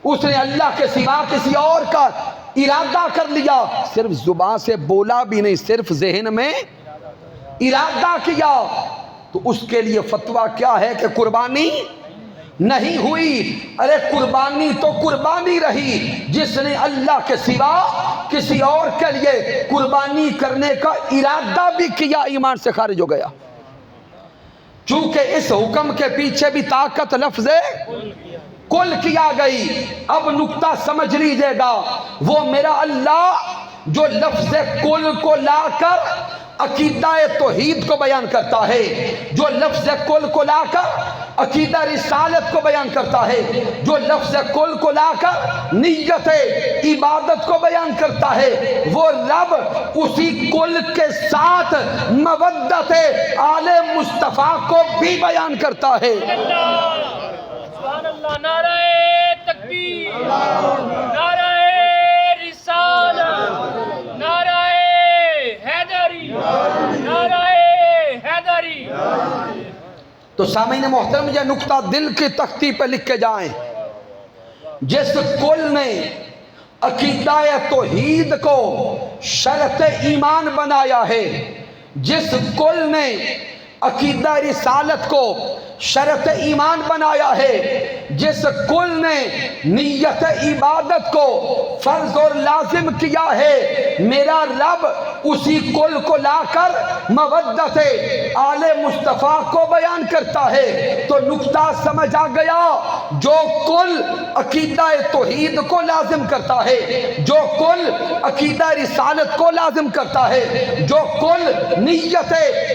اس نے اللہ کے سوا کسی اور کا ارادہ کر لیا، صرف زبان سے بولا بھی نہیں، صرف ذہن میں ارادہ کیا، تو اس کے لیے فتویٰ کیا ہے کہ قربانی نہیں ہوئی۔ ارے قربانی تو قربانی رہی، جس نے اللہ کے سوا کسی اور کے لیے قربانی کرنے کا ارادہ بھی کیا ایمان سے خارج ہو گیا۔ چونکہ اس حکم کے پیچھے بھی طاقت لفظ کل کیا گئی۔ اب نکتہ سمجھ لیجیے گا، وہ میرا اللہ جو لفظ کل کو لا کر عقیدہ توحید کو بیان کرتا ہے، جو لفظ کل کو لا کر عقیدہ رسالت کو بیان کرتا ہے، جو لفظ کل کو لا کر نیت عبادت کو بیان کرتا ہے، وہ رب اسی کل کے ساتھ مودت آل مصطفیٰ کو بھی بیان کرتا ہے۔ سبحان اللہ، نعرہ تکبیر، نعرہ رسالت، نعرہ حیدری، نعرہ حیدری۔ تو سامعین محترم، یہ نقطہ دل کی تختی پہ لکھ کے جائیں، جس کل نے عقیدہ توحید کو شرط ایمان بنایا ہے، جس کل نے عقیدہ رسالت کو شرط ایمان بنایا ہے، جس کل نے نیت عبادت کو فرض اور لازم کیا ہے، میرا رب اسی کل کو لا کر مودت آل مصطفیٰ کو بیان کرتا ہے۔ تو نکتہ سمجھ آ گیا، جو کل عقیدہ توحید کو لازم کرتا ہے، جو کل عقیدہ رسالت کو لازم کرتا ہے، جو کل نیت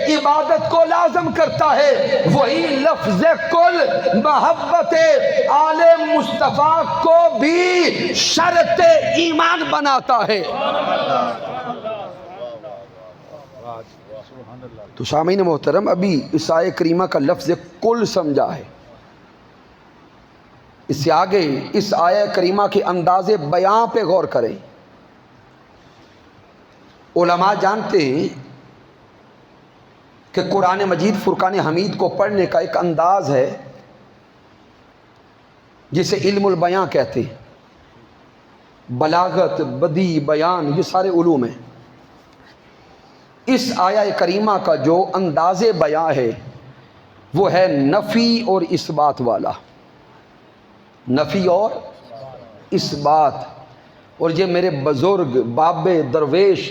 عبادت کو لازم کرتا ہے، وہی لفظ کل محبت آل مصطفیٰ کو بھی شرط ایمان بناتا ہے۔ تو سامعین محترم، ابھی اس آیہ کریمہ کا لفظ کل سمجھا ہے، اس سے آگے اس آیہ کریمہ کے انداز بیان پہ غور کریں۔ علماء جانتے ہیں کہ قرآن مجید فرقان حمید کو پڑھنے کا ایک انداز ہے جسے علم البیان کہتے ہیں، بلاغت، بدیع، بیان، یہ سارے علوم ہیں۔ اس آیہ کریمہ کا جو انداز بیان ہے وہ ہے نفی اور اثبات والا، نفی اور اثبات۔ اور یہ میرے بزرگ بابے درویش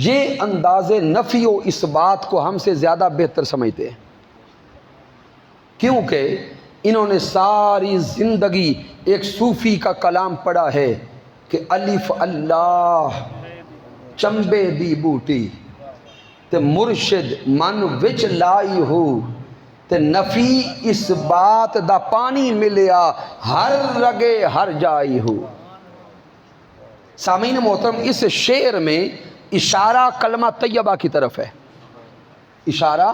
یہ انداز نفی و اثبات کو ہم سے زیادہ بہتر سمجھتے ہیں، کیونکہ انہوں نے ساری زندگی ایک صوفی کا کلام پڑھا ہے کہ الف اللہ چمبے دی بوٹی تے مرشد من وچ لائی ہو تے نفی اثبات دا پانی ملیا ہر رگے ہر جائی ہو۔ سامعین محترم، اس شعر میں اشارہ کلمہ طیبہ کی طرف ہے، اشارہ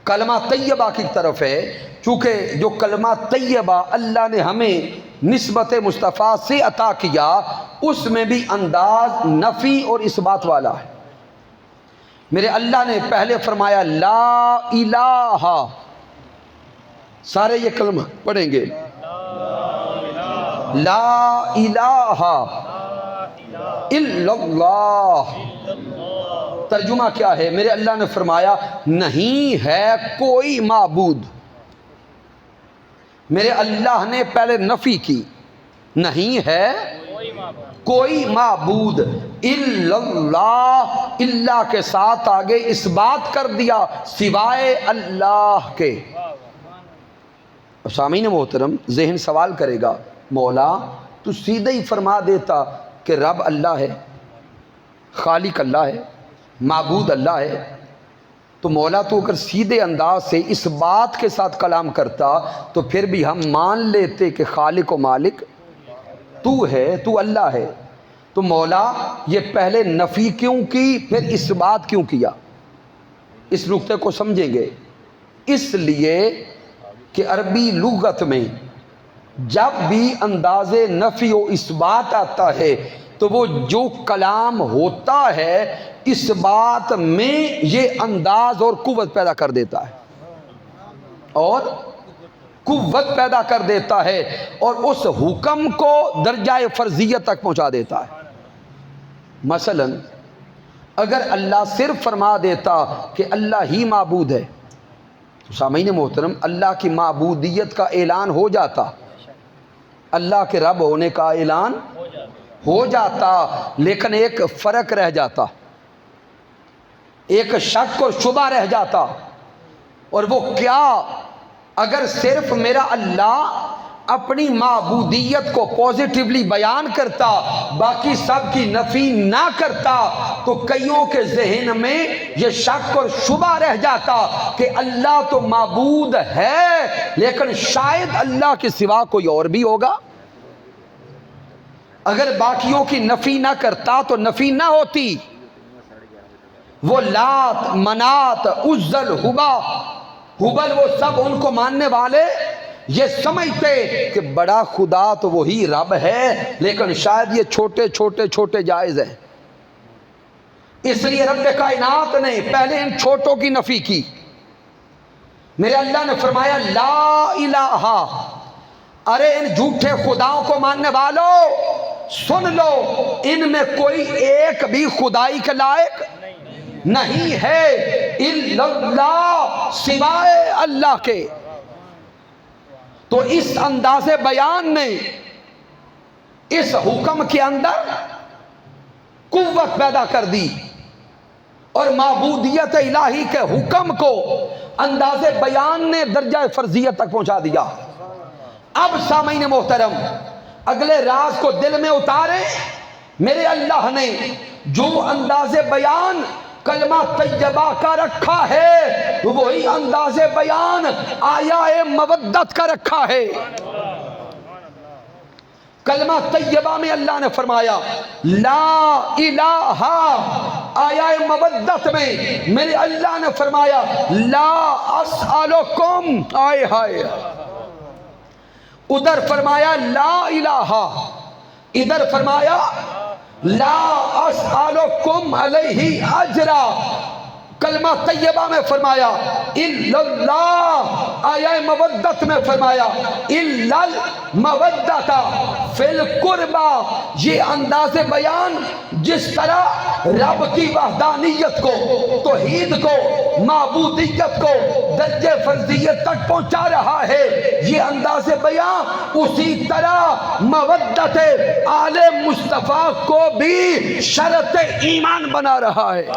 کلمہ طیبہ کی طرف ہے، چونکہ جو کلمہ طیبہ اللہ نے ہمیں نسبت مصطفیٰ سے عطا کیا اس میں بھی انداز نفی اور اثبات والا ہے۔ میرے اللہ نے پہلے فرمایا لا الہ، سارے یہ کلمہ پڑھیں گے، لا الہ الا اللہ۔ ترجمہ کیا ہے؟ میرے اللہ نے فرمایا نہیں ہے کوئی معبود۔ میرے اللہ نے پہلے نفی کی، نہیں ہے کوئی معبود الا اللہ، اللہ کے ساتھ آگے اس بات کر دیا سوائے اللہ کے۔ سامعین محترم، ذہن سوال کرے گا مولا تو سیدھے ہی فرما دیتا کہ رب اللہ ہے، خالق اللہ ہے، معبود اللہ ہے، تو مولا تو اگر سیدھے انداز سے اس بات کے ساتھ کلام کرتا تو پھر بھی ہم مان لیتے کہ خالق و مالک تو ہے، تو اللہ ہے۔ تو مولا یہ پہلے نفی کیوں کی پھر اس بات کیوں کیا؟ اس نقطے کو سمجھیں گے۔ اس لیے کہ عربی لغت میں جب بھی انداز نفی و اس بات آتا ہے تو وہ جو کلام ہوتا ہے اس بات میں یہ انداز اور قوت پیدا کر دیتا ہے، اور قوت پیدا کر دیتا ہے، اور اس حکم کو درجہ فرضیت تک پہنچا دیتا ہے۔ مثلا اگر اللہ صرف فرما دیتا کہ اللہ ہی معبود ہے تو سامعین محترم اللہ کی معبودیت کا اعلان ہو جاتا، اللہ کے رب ہونے کا اعلان ہو جاتا، لیکن ایک فرق رہ جاتا، ایک شک اور شبہ رہ جاتا، اور وہ کیا؟ اگر صرف میرا اللہ اپنی معبودیت کو پوزیٹیولی بیان کرتا، باقی سب کی نفی نہ کرتا، تو کئیوں کے ذہن میں یہ شک اور شبہ رہ جاتا کہ اللہ تو معبود ہے لیکن شاید اللہ کے سوا کوئی اور بھی ہوگا۔ اگر باقیوں کی نفی نہ کرتا تو نفی نہ ہوتی۔ وہ لات، منات، عزل، ہبل وہ سب ان کو ماننے والے یہ سمجھتے کہ بڑا خدا تو وہی رب ہے، لیکن شاید یہ چھوٹے جائز ہیں۔ اس لیے رب کائنات نے پہلے ان چھوٹوں کی نفی کی۔ میرے اللہ نے فرمایا لا الہ، ارے ان جھوٹے خداؤں کو ماننے والوں سن لو، ان میں کوئی ایک بھی خدائی کے لائق نہیں ہے الا اللہ، سوائے اللہ کے۔ تو اس انداز بیان نے اس حکم کے اندر قوت پیدا کر دی، اور معبودیت الہی کے حکم کو انداز بیان نے درجہ فرضیت تک پہنچا دیا۔ اب سامعین محترم اگلے راز کو دل میں اتارے، میرے اللہ نے جو انداز بیان کلمہ طیبہ کا رکھا ہے وہی انداز بیان آیا مودت کا رکھا ہے۔ کلمہ طیبہ میں اللہ نے فرمایا لا الہ، آیا مودت میں میرے اللہ نے فرمایا لا اسألکم، آئے ہائے، ادھر فرمایا لا الہ، ادھر فرمایا لا اسألکم علیہ اجرا۔ کلمہ طیبہ میں فرمایا الا اللہ، آیا مودت میں فرمایا الا المودۃ فی القربى۔ یہ انداز بیان جس طرح رب کی وحدانیت کو، توحید کو، معبودیت کو درجہ فرضیت تک پہنچا رہا ہے، یہ انداز بیان اسی طرح مودت آل مصطفیٰ کو بھی شرط ایمان بنا رہا ہے۔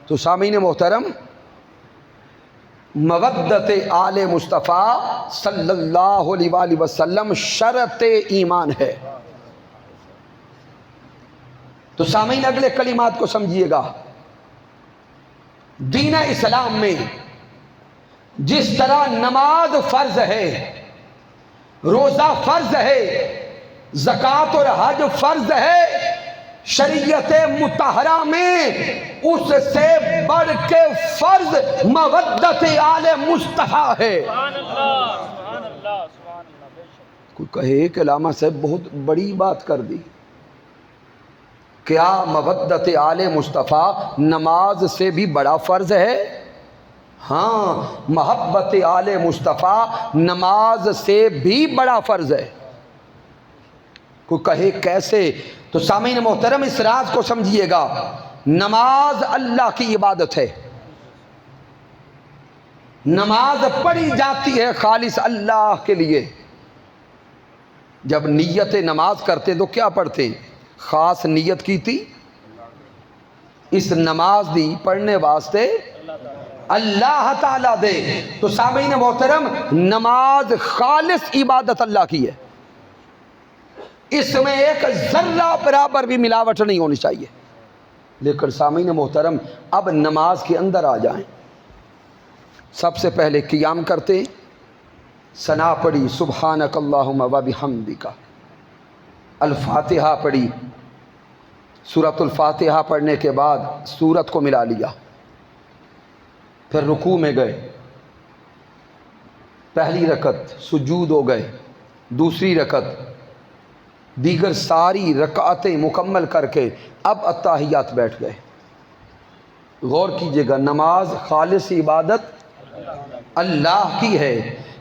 تو سامعین محترم مودت آل مصطفیٰ صلی اللہ علیہ وآلہ وسلم شرط ایمان ہے۔ تو سامعین اگلے کلمات کو سمجھیے گا۔ دین اسلام میں جس طرح نماز فرض ہے، روزہ فرض ہے، زکوٰۃ اور حج فرض ہے، شریعت مطہرہ میں اس سے بڑھ کے فرض مودت آل مصطفیٰ ہے۔ کوئی کہے کہ علامہ صاحب بہت بڑی بات کر دی، کیا مودت آل مصطفیٰ نماز سے بھی بڑا فرض ہے؟ ہاں، محبت آل مصطفیٰ نماز سے بھی بڑا فرض ہے۔ کوئی کہے کیسے؟ تو سامعین محترم اس راز کو سمجھیے گا، نماز اللہ کی عبادت ہے، نماز پڑھی جاتی ہے خالص اللہ کے لیے۔ جب نیت نماز کرتے تو کیا پڑھتے؟ خاص نیت کی تھی، اس نماز دی پڑھنے واسطے اللہ تعالیٰ دے۔ تو سامعین محترم نماز خالص عبادت اللہ کی ہے، اس میں ایک ذرہ برابر بھی ملاوٹ نہیں ہونی چاہیے۔ لیکن سامعین محترم اب نماز کے اندر آ جائیں، سب سے پہلے قیام کرتے، ثنا پڑھی سبحانک اللہم و بحمدک، الفاتحہ پڑھی، سورۃ الفاتحہ پڑھنے کے بعد سورت کو ملا لیا، پھر رکوع میں گئے، پہلی رکعت سجود ہو گئے، دوسری رکعت، دیگر ساری رکعتیں مکمل کر کے اب اتحیات بیٹھ گئے۔ غور کیجئے گا، نماز خالص عبادت اللہ کی ہے۔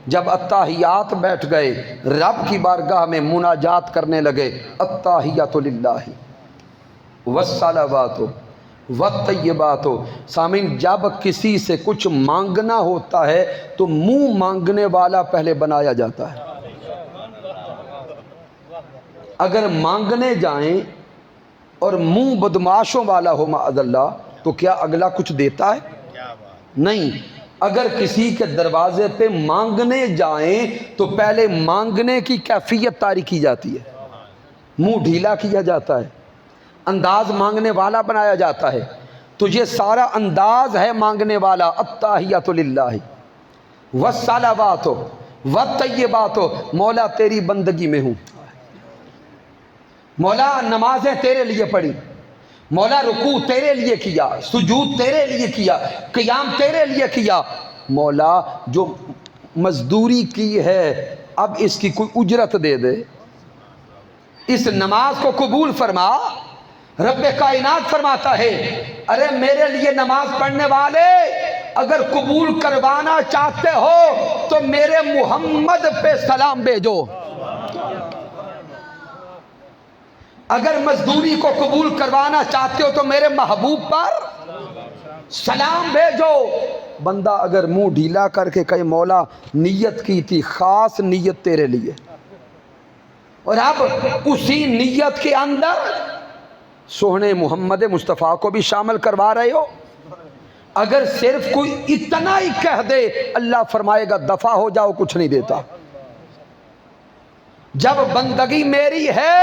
جب اتحیات بیٹھ گئے، رب کی بارگاہ میں مناجات کرنے لگے، التحیات للہ والصلوات والطیبات۔ سامعین جب کسی سے کچھ مانگنا ہوتا ہے تو منہ مانگنے والا پہلے بنایا جاتا ہے۔ اگر مانگنے جائیں اور منہ بدماشوں والا ہو معاذ اللہ تو کیا اگلا کچھ دیتا ہے؟ نہیں۔ اگر کسی کے دروازے پہ مانگنے جائیں تو پہلے مانگنے کی کیفیت طاری کی جاتی ہے، منہ ڈھیلا کیا جاتا ہے، انداز مانگنے والا بنایا جاتا ہے۔ تو یہ سارا انداز ہے مانگنے والا، التحیات للہ والصلوات والطیبات۔ مولا تیری بندگی میں ہوں، مولا نمازیں تیرے لیے پڑھی، مولا رکوع تیرے لیے کیا، سجود تیرے لیے کیا، قیام تیرے لیے کیا۔ مولا جو مزدوری کی ہے اب اس کی کوئی اجرت دے دے، اس نماز کو قبول فرما۔ رب کائنات فرماتا ہے، ارے میرے لیے نماز پڑھنے والے اگر قبول کروانا چاہتے ہو تو میرے محمد پہ سلام بھیجو۔ اگر مزدوری کو قبول کروانا چاہتے ہو تو میرے محبوب پر سلام بھیجو۔ بندہ اگر منہ ڈھیلا کر کے کہے مولا نیت کی تھی خاص نیت تیرے لیے، اور اب اسی نیت کے اندر سوہنے محمد مصطفیٰ کو بھی شامل کروا رہے ہو، اگر صرف کوئی اتنا ہی کہہ دے اللہ فرمائے گا دفع ہو جاؤ، کچھ نہیں دیتا۔ جب بندگی میری ہے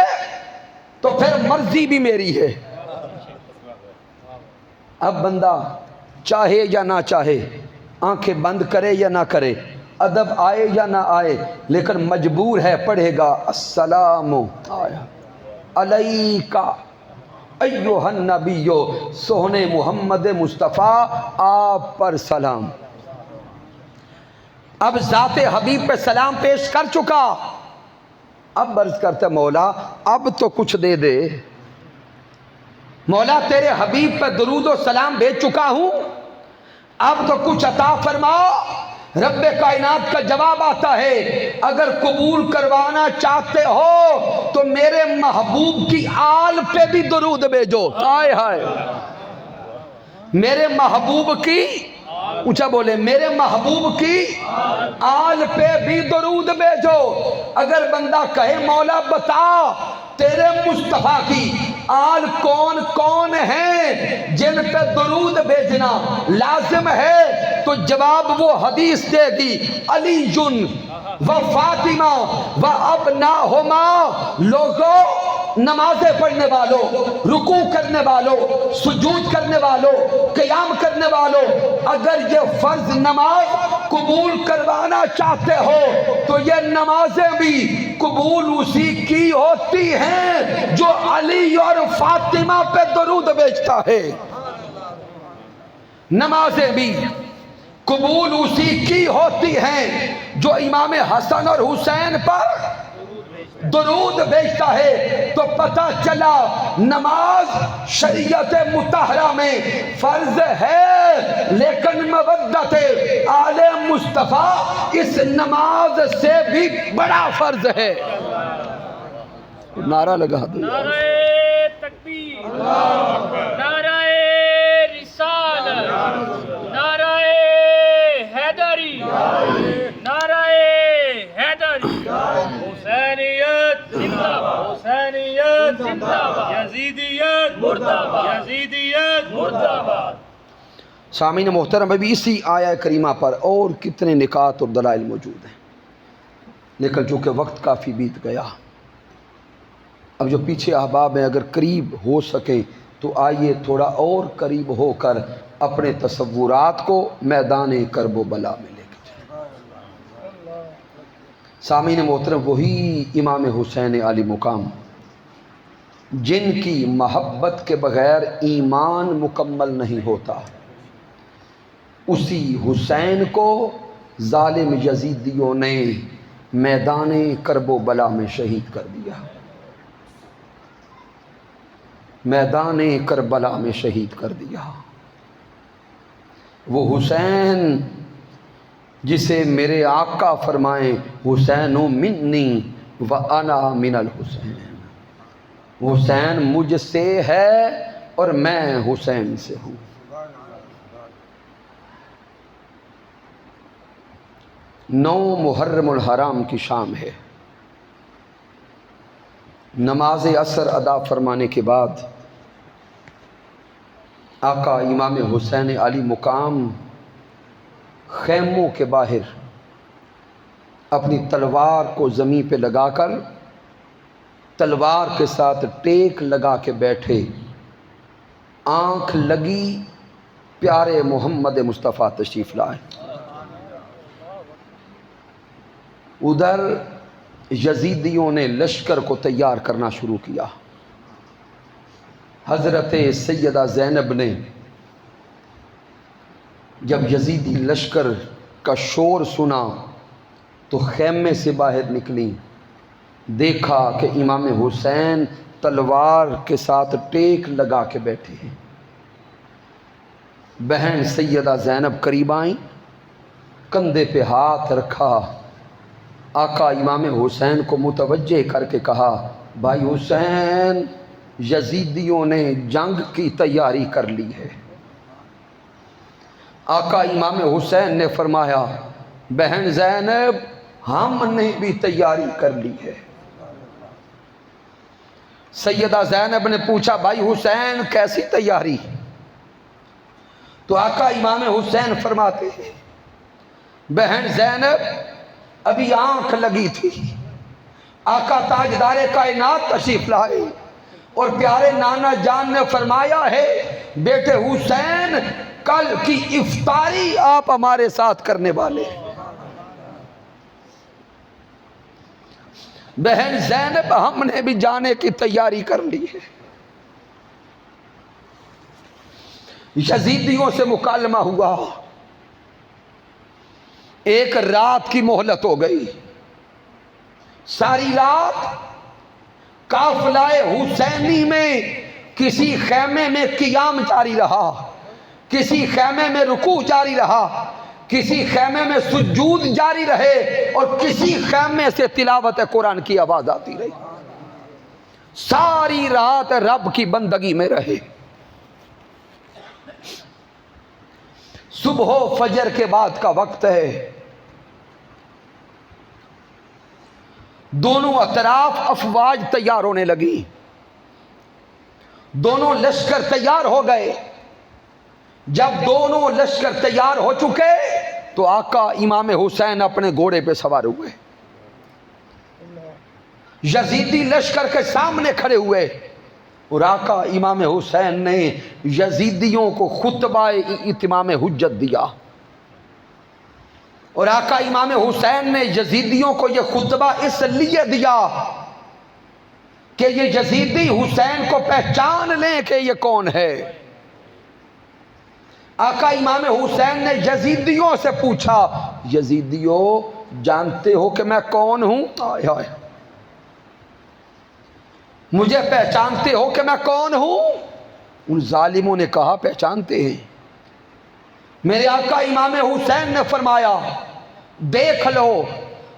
تو پھر مرضی بھی میری ہے۔ اب بندہ چاہے یا نہ چاہے، آنکھیں بند کرے یا نہ کرے، ادب آئے یا نہ آئے، لیکن مجبور ہے پڑھے گا السلام علیکہ ایھا النبی، سوہنے محمد مصطفیٰ آپ پر سلام۔ اب ذات حبیب پہ سلام پیش کر چکا، اب عرض کرتا مولا اب تو کچھ دے دے، مولا تیرے حبیب پہ درود و سلام بھیج چکا ہوں، اب تو کچھ عطا فرما۔ رب کائنات کا جواب آتا ہے، اگر قبول کروانا چاہتے ہو تو میرے محبوب کی آل پہ بھی درود بھیجو۔ ہائے ہائے، میرے محبوب کی، اونچا بولے، میرے محبوب کی آل پہ بھی درود بھیجو۔ اگر بندہ کہے مولا بتا تیرے مصطفیٰ کی آل کون کون ہیں جن پہ درود بھیجنا لازم ہے، تو جواب وہ حدیث دے گی، علی و فاطمہ و ابناہما۔ لوگوں، نمازیں پڑھنے والوں، رکوع کرنے والوں، سجود کرنے والوں، قیام کرنے والوں، اگر یہ فرض نماز قبول کروانا چاہتے ہو تو یہ نمازیں بھی قبول اسی کی ہوتی ہیں جو علی اور فاطمہ پہ درود بھیجتا ہے۔ نمازیں بھی قبول اسی کی ہوتی ہیں جو امام حسن اور حسین پر درود بھیجتا ہے تو پتہ چلا نماز شریعت مطہرہ میں فرض ہے، لیکن مودت آل مصطفیٰ اس نماز سے بھی بڑا فرض ہے۔ نعرہ لگا دو۔ نعرہ تکبیر، نعرہ رسالت، نعرہ حیدری، نعرہ حیدری، حسینیت زندہ باد، حسینیت زندہ باد، یزیدیت مردہ باد، یزیدیت مردہ باد۔ سامعین محترم، ابھی اسی آیہ کریمہ پر اور کتنے نکات اور دلائل موجود ہیں، لیکن چونکہ وقت کافی بیت گیا، اب جو پیچھے احباب ہیں اگر قریب ہو سکیں تو آئیے تھوڑا اور قریب ہو کر اپنے تصورات کو میدان کرب و بلا میں لے کے چلیں۔ سامعین محترم، وہی امام حسین علی مقام جن کی محبت کے بغیر ایمان مکمل نہیں ہوتا، اسی حسین کو ظالم یزیدیوں نے میدان کرب و بلا میں شہید کر دیا، میدان کربلا میں شہید کر دیا۔ وہ حسین جسے میرے آقا فرمائیں حسین منی وانا من الحسین، حسین مجھ سے ہے اور میں حسین سے ہوں۔ نو محرم الحرام کی شام ہے، نماز عصر ادا فرمانے کے بعد آقا امام حسین علی مقام خیموں کے باہر اپنی تلوار کو زمین پہ لگا کر تلوار کے ساتھ ٹیک لگا کے بیٹھے، آنکھ لگی پیارے محمد مصطفیٰ تشریف لائے۔ ادھر یزیدیوں نے لشکر کو تیار کرنا شروع کیا۔ حضرت سیدہ زینب نے جب یزیدی لشکر کا شور سنا تو خیمے سے باہر نکلی، دیکھا کہ امام حسین تلوار کے ساتھ ٹیک لگا کے بیٹھے ہیں۔ بہن سیدہ زینب قریب آئیں، کندھے پہ ہاتھ رکھا، آقا امام حسین کو متوجہ کر کے کہا، بھائی حسین، یزیدیوں نے جنگ کی تیاری کر لی ہے۔ آقا امام حسین نے فرمایا، بہن زینب، ہم نے بھی تیاری کر لی ہے۔ سیدہ زینب نے پوچھا، بھائی حسین کیسی تیاری؟ تو آقا امام حسین فرماتے ہیں، بہن زینب ابھی آنکھ لگی تھی، آقا تاجدار کائنات تشریف لائے اور پیارے نانا جان نے فرمایا ہے، بیٹے حسین کل کی افطاری آپ ہمارے ساتھ کرنے والے ہیں۔ بہن زینب، ہم نے بھی جانے کی تیاری کر لی ہے۔ یزیدیوں سے مکالمہ ہوا، ایک رات کی مہلت ہو گئی، ساری رات قافلہ حسینی میں کسی خیمے میں قیام جاری رہا، کسی خیمے میں رکوع جاری رہا، کسی خیمے میں سجود جاری رہے، اور کسی خیمے سے تلاوت قرآن کی آواز آتی رہی۔ ساری رات رب کی بندگی میں رہے۔ صبح و فجر کے بعد کا وقت ہے، دونوں اطراف افواج تیار ہونے لگی، دونوں لشکر تیار ہو گئے۔ جب دونوں لشکر تیار ہو چکے تو آقا امام حسین اپنے گھوڑے پہ سوار ہوئے، یزیدی لشکر کے سامنے کھڑے ہوئے، اور آقا امام حسین نے یزیدیوں کو خطبہ اتمام حجت دیا۔ اور آقا امام حسین نے یزیدیوں کو یہ خطبہ اس لیے دیا کہ یہ یزیدی حسین کو پہچان لیں کہ یہ کون ہے۔ آقا امام حسین نے یزیدیوں سے پوچھا، یزیدیوں جانتے ہو کہ میں کون ہوں؟ آئے آئے، مجھے پہچانتے ہو کہ میں کون ہوں؟ ان ظالموں نے کہا پہچانتے ہیں۔ میرے آقا امام حسین نے فرمایا دیکھ لو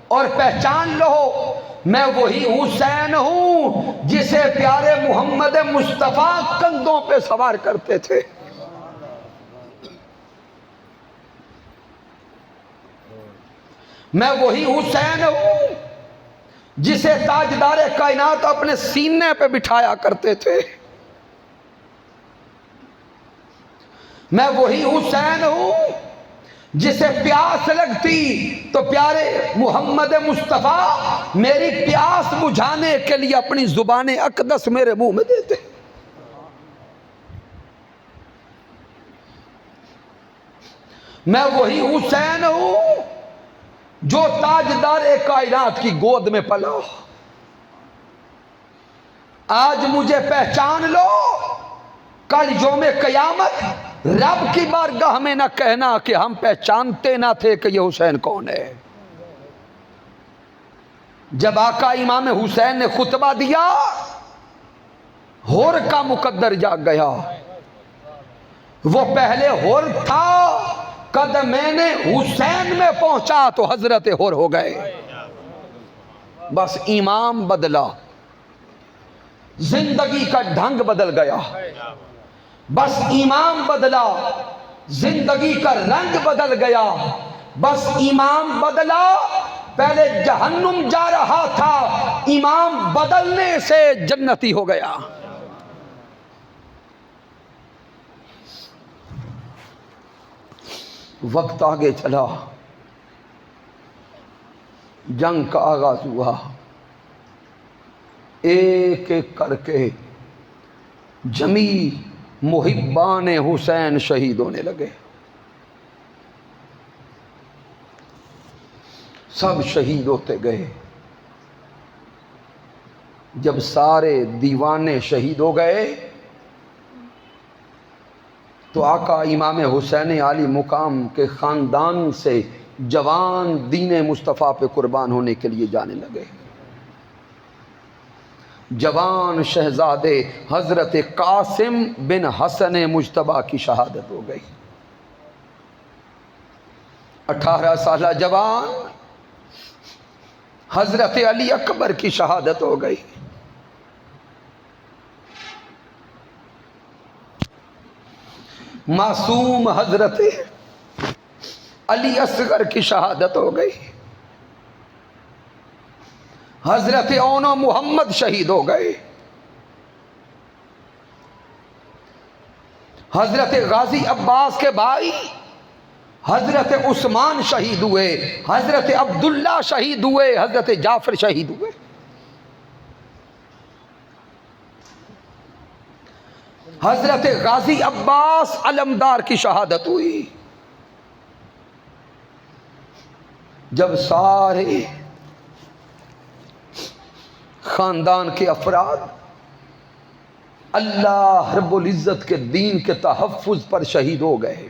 اور پہچان لو، میں وہی حسین ہوں جسے پیارے محمد مصطفیٰ کندھوں پہ سوار کرتے تھے۔ میں وہی حسین ہوں جسے تاجدار کائنات اپنے سینے پہ بٹھایا کرتے تھے۔ میں وہی حسین ہوں جسے پیاس لگتی تو پیارے محمد مصطفیٰ میری پیاس بجھانے کے لیے اپنی زبان اقدس میرے منہ میں دیتے۔ میں وہی حسین ہوں جو تاجدار کائنات کی گود میں پلا۔ آج مجھے پہچان لو، کل یوم قیامت رب کی بارگاہ میں نہ کہنا کہ ہم پہچانتے نہ تھے کہ یہ حسین کون ہے۔ جب آقا امام حسین نے خطبہ دیا، ہور کا مقدر جاگ گیا۔ وہ پہلے ہور تھا، قدم میں نے حسین میں پہنچا تو حضرت ہور ہو گئے۔ بس امام بدلا، زندگی کا ڈھنگ بدل گیا۔ بس امام بدلا، زندگی کا رنگ بدل گیا۔ بس امام بدلا، پہلے جہنم جا رہا تھا، امام بدلنے سے جنتی ہو گیا۔ وقت آگے چلا، جنگ کا آغاز ہوا، ایک ایک کر کے جمیع محبان حسین شہید ہونے لگے۔ سب شہید ہوتے گئے۔ جب سارے دیوانے شہید ہو گئے تو آقا امام حسین عالی مقام کے خاندان سے جوان دین مصطفیٰ پہ قربان ہونے کے لیے جانے لگے۔ جوان شہزادے حضرت قاسم بن حسن مجتبیٰ کی شہادت ہو گئی۔ 18 سالہ جوان حضرت علی اکبر کی شہادت ہو گئی۔ معصوم حضرت علی اصغر کی شہادت ہو گئی۔ حضرت اون و محمد شہید ہو گئے۔ حضرت غازی عباس کے بھائی حضرت عثمان شہید ہوئے، حضرت عبداللہ شہید ہوئے، حضرت جعفر شہید ہوئے۔ حضرت غازی عباس علمدار کی شہادت ہوئی۔ جب سارے خاندان کے افراد اللہ رب العزت کے دین کے تحفظ پر شہید ہو گئے،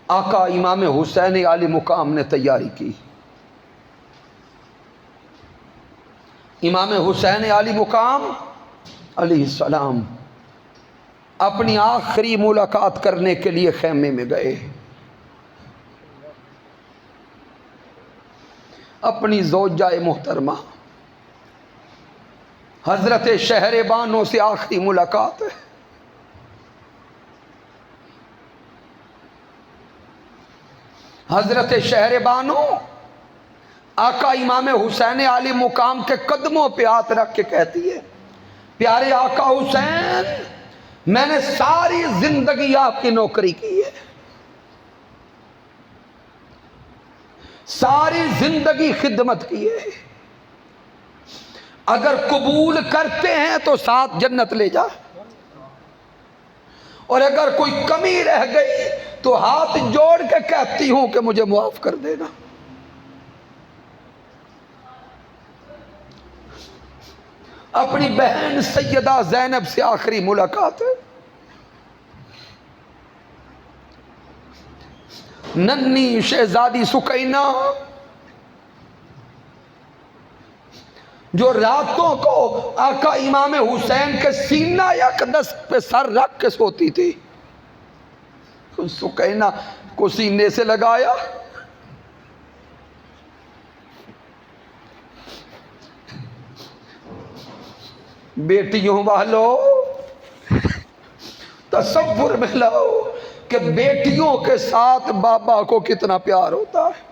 آقا امام حسین عالی مقام نے تیاری کی۔ امام حسین عالی مقام علیہ السلام اپنی آخری ملاقات کرنے کے لیے خیمے میں گئے۔ اپنی زوجہ محترمہ حضرت شہر بانو سے آخری ملاقات ہے۔ حضرت شہر بانو آقا امام حسین عالی مقام کے قدموں پہ ہاتھ رکھ کے کہتی ہے، پیارے آقا حسین، میں نے ساری زندگی آپ کی نوکری کی ہے، ساری زندگی خدمت کی ہے، اگر قبول کرتے ہیں تو ساتھ جنت لے جا، اور اگر کوئی کمی رہ گئی تو ہاتھ جوڑ کے کہتی ہوں کہ مجھے معاف کر دینا۔ اپنی بہن سیدہ زینب سے آخری ملاقات ہے۔ ننھی شہزادی سکینہ جو راتوں کو آقا امام حسین کے سینہ اقدس پہ سر رکھ کے سوتی تھی، سکینہ کو سینے سے لگایا، بیٹیوں والو تصور میں لاؤ کہ بیٹیوں کے ساتھ بابا کو کتنا پیار ہوتا ہے،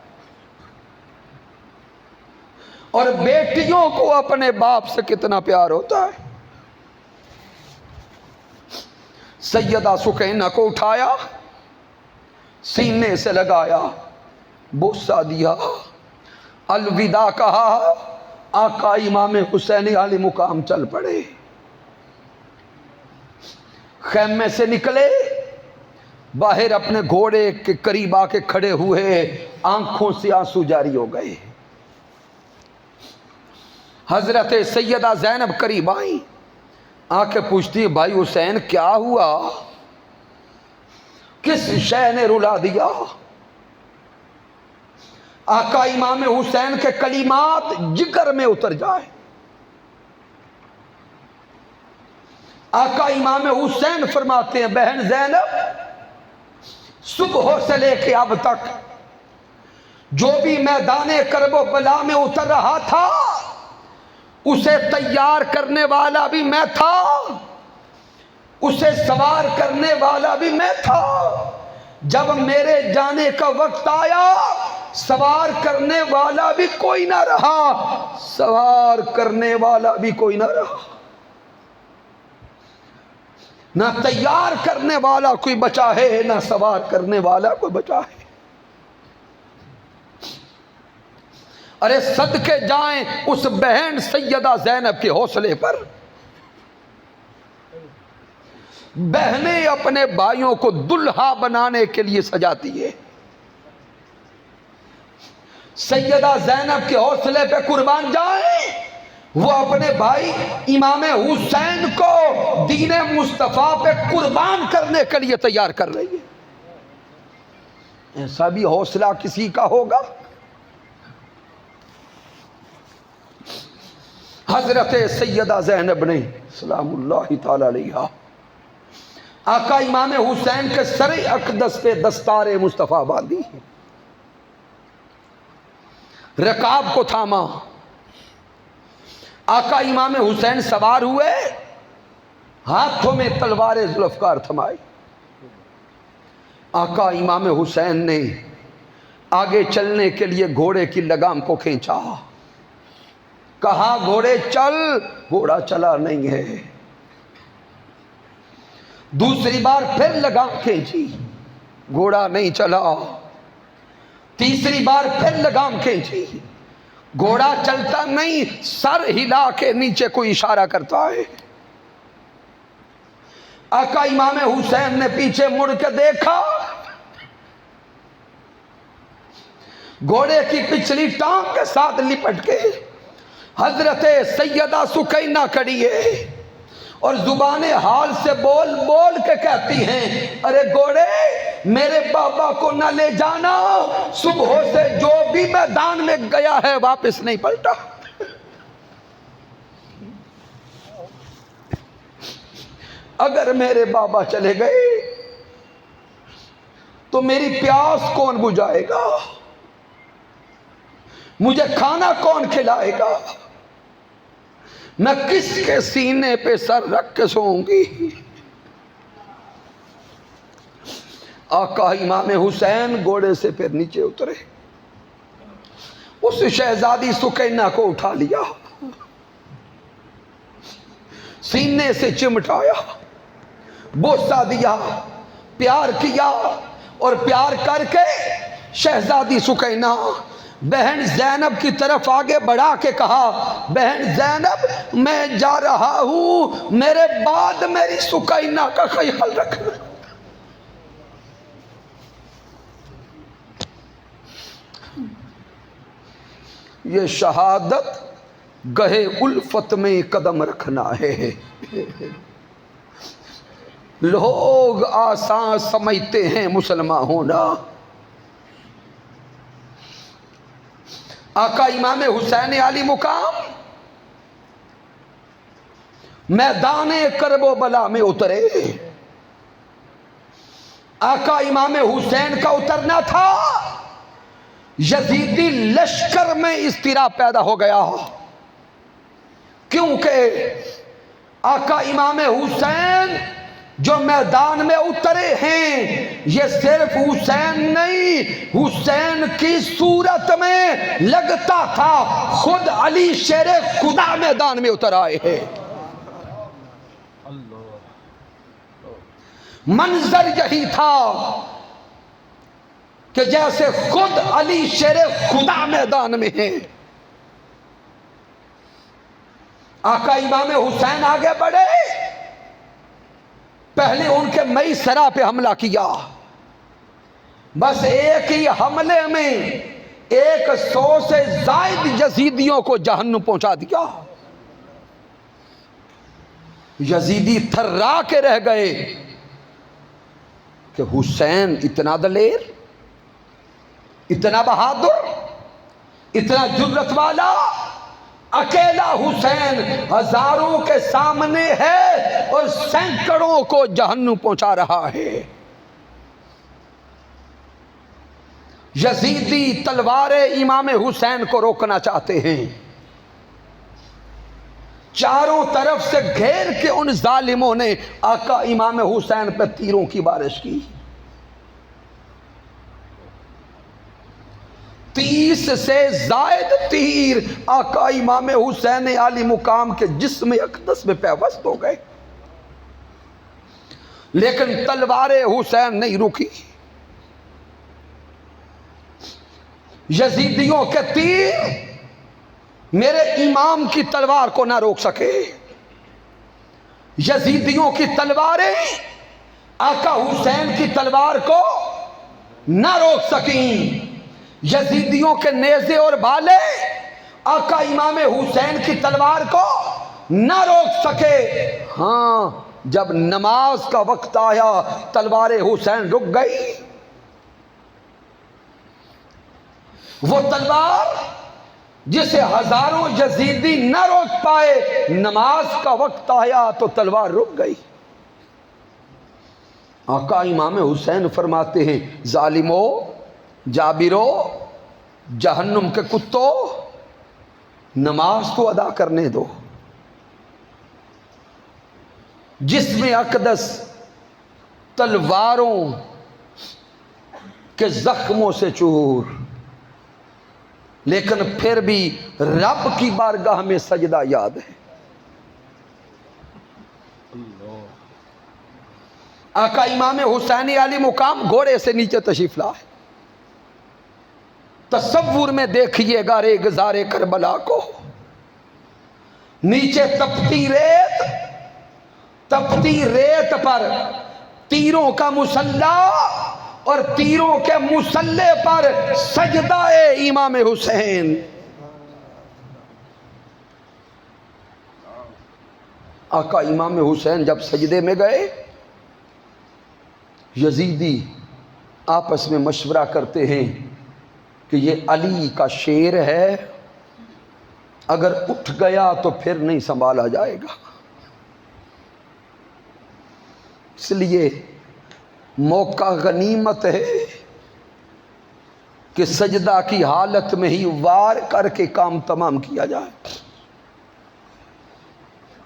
اور بیٹیوں کو اپنے باپ سے کتنا پیار ہوتا ہے۔ سیدہ سکینہ کو اٹھایا، سینے سے لگایا، بوسہ دیا، الوداع کہا، آقا امام حسین علی مقام چل پڑے، خیمے سے نکلے، باہر اپنے گھوڑے کے قریب آ کے کھڑے ہوئے، آنکھوں سے آنسو جاری ہو گئے۔ حضرت سیدہ زینب قریب آئیں، آ کے پوچھتی ہیں بھائی حسین کیا ہوا، کس شے نے رلا دیا؟ آقا امام حسین کے کلمات جگر میں اتر جائے۔ آقا امام حسین فرماتے ہیں بہن زینب، صبح سے لے کے اب تک جو بھی میدان کرب و بلا میں اتر رہا تھا اسے تیار کرنے والا بھی میں تھا، اسے سوار کرنے والا بھی میں تھا۔ جب میرے جانے کا وقت آیا سوار کرنے والا بھی کوئی نہ رہا، سوار کرنے والا بھی کوئی نہ رہا، نہ تیار کرنے والا کوئی بچا ہے، نہ سوار کرنے والا کوئی بچا ہے۔ ارے صدقے جائیں اس بہن سیدہ زینب کے حوصلے پر۔ بہنیں اپنے بھائیوں کو دلہا بنانے کے لیے سجاتی ہے، سیدہ زینب کے حوصلے پہ قربان جائیں، وہ اپنے بھائی امام حسین کو دین مصطفیٰ پہ قربان کرنے کے لیے تیار کر رہی ہے۔ ایسا بھی حوصلہ کسی کا ہوگا؟ حضرت سیدہ زینب نے سلام اللہ تعالی علیہا آقا امام حسین کے سر اقدس پہ دستار مصطفیٰ باندھی، رکاب کو تھاما، آقا امام حسین سوار ہوئے، ہاتھوں میں تلوار ذوالفقار تھمائی۔ آقا امام حسین نے آگے چلنے کے لیے گھوڑے کی لگام کو کھینچا، کہا گھوڑے چل، گھوڑا چلا نہیں ہے۔ دوسری بار پھر لگام کھینچی، گھوڑا نہیں چلا۔ تیسری بار پھر لگام کھینچی، گھوڑا چلتا نہیں، سر ہلا کے نیچے کوئی اشارہ کرتا ہے۔ آقا امام حسین نے پیچھے مڑ کے دیکھا، گھوڑے کی پچھلی ٹانگ کے ساتھ لپٹ کے حضرت سیدہ سکینہ کھڑی ہے، اور زبان حال سے بول بول کے کہتی ہیں ارے گھوڑے میرے بابا کو نہ لے جانا، صبح سے جو بھی میدان میں گیا ہے واپس نہیں پلٹا۔ اگر میرے بابا چلے گئے تو میری پیاس کون بجھائے گا، مجھے کھانا کون کھلائے گا، میں کس کے سینے پہ سر رکھ کے سوؤں گی؟ آقا امام حسین گھوڑے سے پھر نیچے اترے، اس شہزادی سکینہ کو اٹھا لیا، سینے سے چمٹایا، بوسہ دیا، پیار کیا، اور پیار کر کے شہزادی سکینہ بہن زینب کی طرف آگے بڑھا کے کہا بہن زینب میں جا رہا ہوں، میرے بعد میری سکینہ کا خیال رکھنا۔ یہ شہادت گہے الفت میں قدم رکھنا ہے۔ لوگ آسان سمجھتے ہیں مسلمان ہونا، آقا امام حسین علی مقام میدان کرب و بلا میں اترے. آقا امام حسین کا اترنا تھا، یزیدی لشکر میں اضطراب پیدا ہو گیا، کیونکہ آقا امام حسین جو میدان میں اترے ہیں یہ صرف حسین نہیں، حسین کی صورت میں لگتا تھا خود علی شیر خدا میدان میں اتر آئے ہیں. منظر یہی تھا کہ جیسے خود علی شیر خدا میدان میں ہیں. آقا امام حسین آگے بڑھے، پہلے ان کے مئی سرا پہ حملہ کیا، بس ایک ہی حملے میں 100 سے زائد یزیدیوں کو جہنم پہنچا دیا. یزیدی تھرا کے رہ گئے کہ حسین اتنا دلیر، اتنا بہادر، اتنا جرت والا، اکیلا حسین ہزاروں کے سامنے ہے اور سینکڑوں کو جہنم پہنچا رہا ہے. یزیدی تلوار امام حسین کو روکنا چاہتے ہیں، چاروں طرف سے گھیر کے ان ظالموں نے آقا امام حسین پہ تیروں کی بارش کی. 30 سے زائد تیر آقا امام حسین علی مقام کے جسم اقدس میں پیوست ہو گئے، لیکن تلوار حسین نہیں رکی. یزیدیوں کے تیر میرے امام کی تلوار کو نہ روک سکے، یزیدیوں کی تلواریں آقا حسین کی تلوار کو نہ روک سکیں. یزیدیوں کے نیزے اور بھالے آقا امام حسین کی تلوار کو نہ روک سکے. ہاں جب نماز کا وقت آیا تلوار حسین رک گئی. وہ تلوار جسے ہزاروں یزیدی نہ روک پائے، نماز کا وقت آیا تو تلوار رک گئی. آقا امام حسین فرماتے ہیں، ظالمو، جابرو، جہنم کے کتوں، نماز تو ادا کرنے دو. جسم اقدس تلواروں کے زخموں سے چور، لیکن پھر بھی رب کی بارگاہ میں سجدہ یاد ہے. آقا امام حسین علی مقام گھوڑے سے نیچے تشریف لائے. تصور میں دیکھیے گا ریگزار کربلا کو، نیچے تپتی ریت پر تیروں کا مسلح اور تیروں کے مسلح پر سجدہ امام حسین. آقا امام حسین جب سجدے میں گئے، یزیدی آپس میں مشورہ کرتے ہیں کہ یہ علی کا شیر ہے، اگر اٹھ گیا تو پھر نہیں سنبھالا جائے گا، اس لیے موقع غنیمت ہے کہ سجدہ کی حالت میں ہی وار کر کے کام تمام کیا جائے.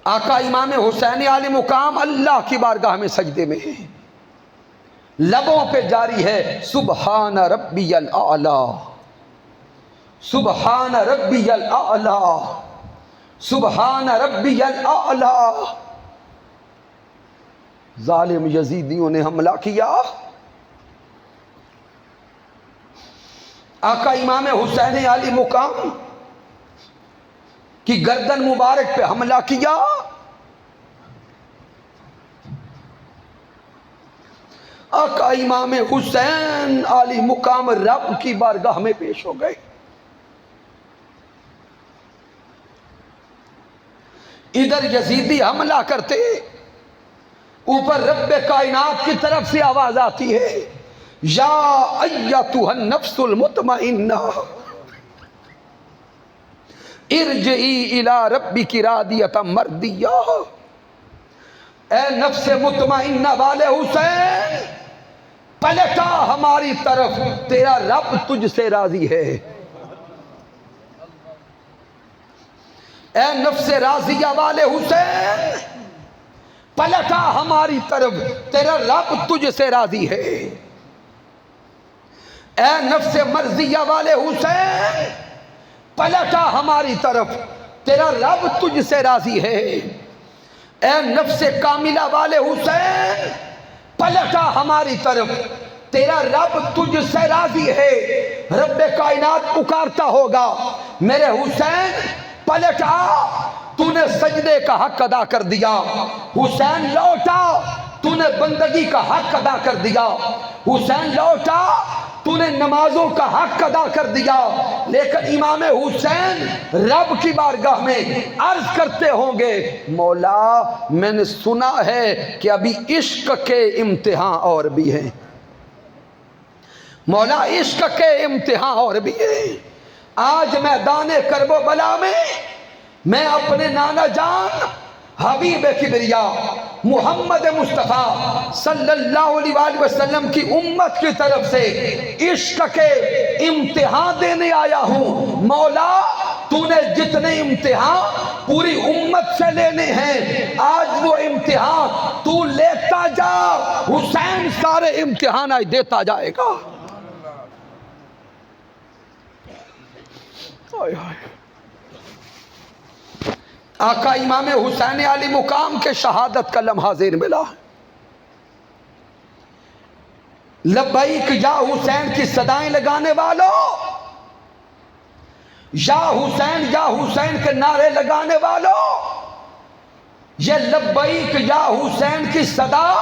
آقا امام حسین علی مقام اللہ کی بارگاہ میں سجدے میں ہیں، لبوں پہ جاری ہے سبحان ربی الاعلی، سبحان ربی الاعلی، سبحان ربی الاعلی. ظالم یزیدیوں نے حملہ کیا. آقا امام حسین علی مقام کی گردن مبارک پہ حملہ کیا. آقا امام حسین علی مقام رب کی بارگاہ میں پیش ہو گئے. ادھر یزیدی حملہ کرتے، اوپر رب کائنات کی طرف سے آواز آتی ہے، یا ایتھا النفس المطمئنہ ارجعی الی ربک راضیۃ مرضیہ. اے نفس مطمئنہ والے حسین، پلٹا ہماری طرف، تیرا رب تجھ سے راضی ہے۔ اے نفس راضیہ والے حسین، پلٹا ہماری طرف، تیرا رب تجھ سے راضی ہے۔ اے نفس مرضیہ والے حسین، پلٹا ہماری طرف، تیرا رب تجھ سے راضی ہے۔ اے نفس کاملہ والے حسین، پلٹا ہماری طرف، تیرا رب تجھ سے راضی ہے۔ رب کائنات پکارتا ہوگا، میرے حسین پلٹا، تو نے سجدے کا حق ادا کر دیا۔ حسین لوٹا، تو نے بندگی کا حق ادا کر دیا۔ حسین لوٹا، تو نے نمازوں کا حق ادا کر دیا۔ لیکن امام حسین رب کی بارگاہ میں عرض کرتے ہوں گے، مولا میں نے سنا ہے کہ ابھی عشق کے امتحان اور بھی ہیں، مولا عشق کے امتحان اور بھی ہیں۔ آج میدان کرب و بلا میں اپنے نانا جان حبیب کبریا محمد مصطفیٰ صلی اللہ علیہ وآلہ وسلم کی امت کی طرف سے عشق کے امتحان دینے آیا ہوں۔ مولا تو نے جتنے امتحان پوری امت سے لینے ہیں، آج وہ امتحان تو لیتا جا، حسین سارے امتحان آج دیتا جائے گا۔ آقا امام حسین علی مقام کے شہادت کا لمحہ ذہن ملا۔ لبیک یا حسین کی صدائیں لگانے والوں، یا حسین کے نعرے لگانے والوں، یہ لبیک یا حسین کی صدا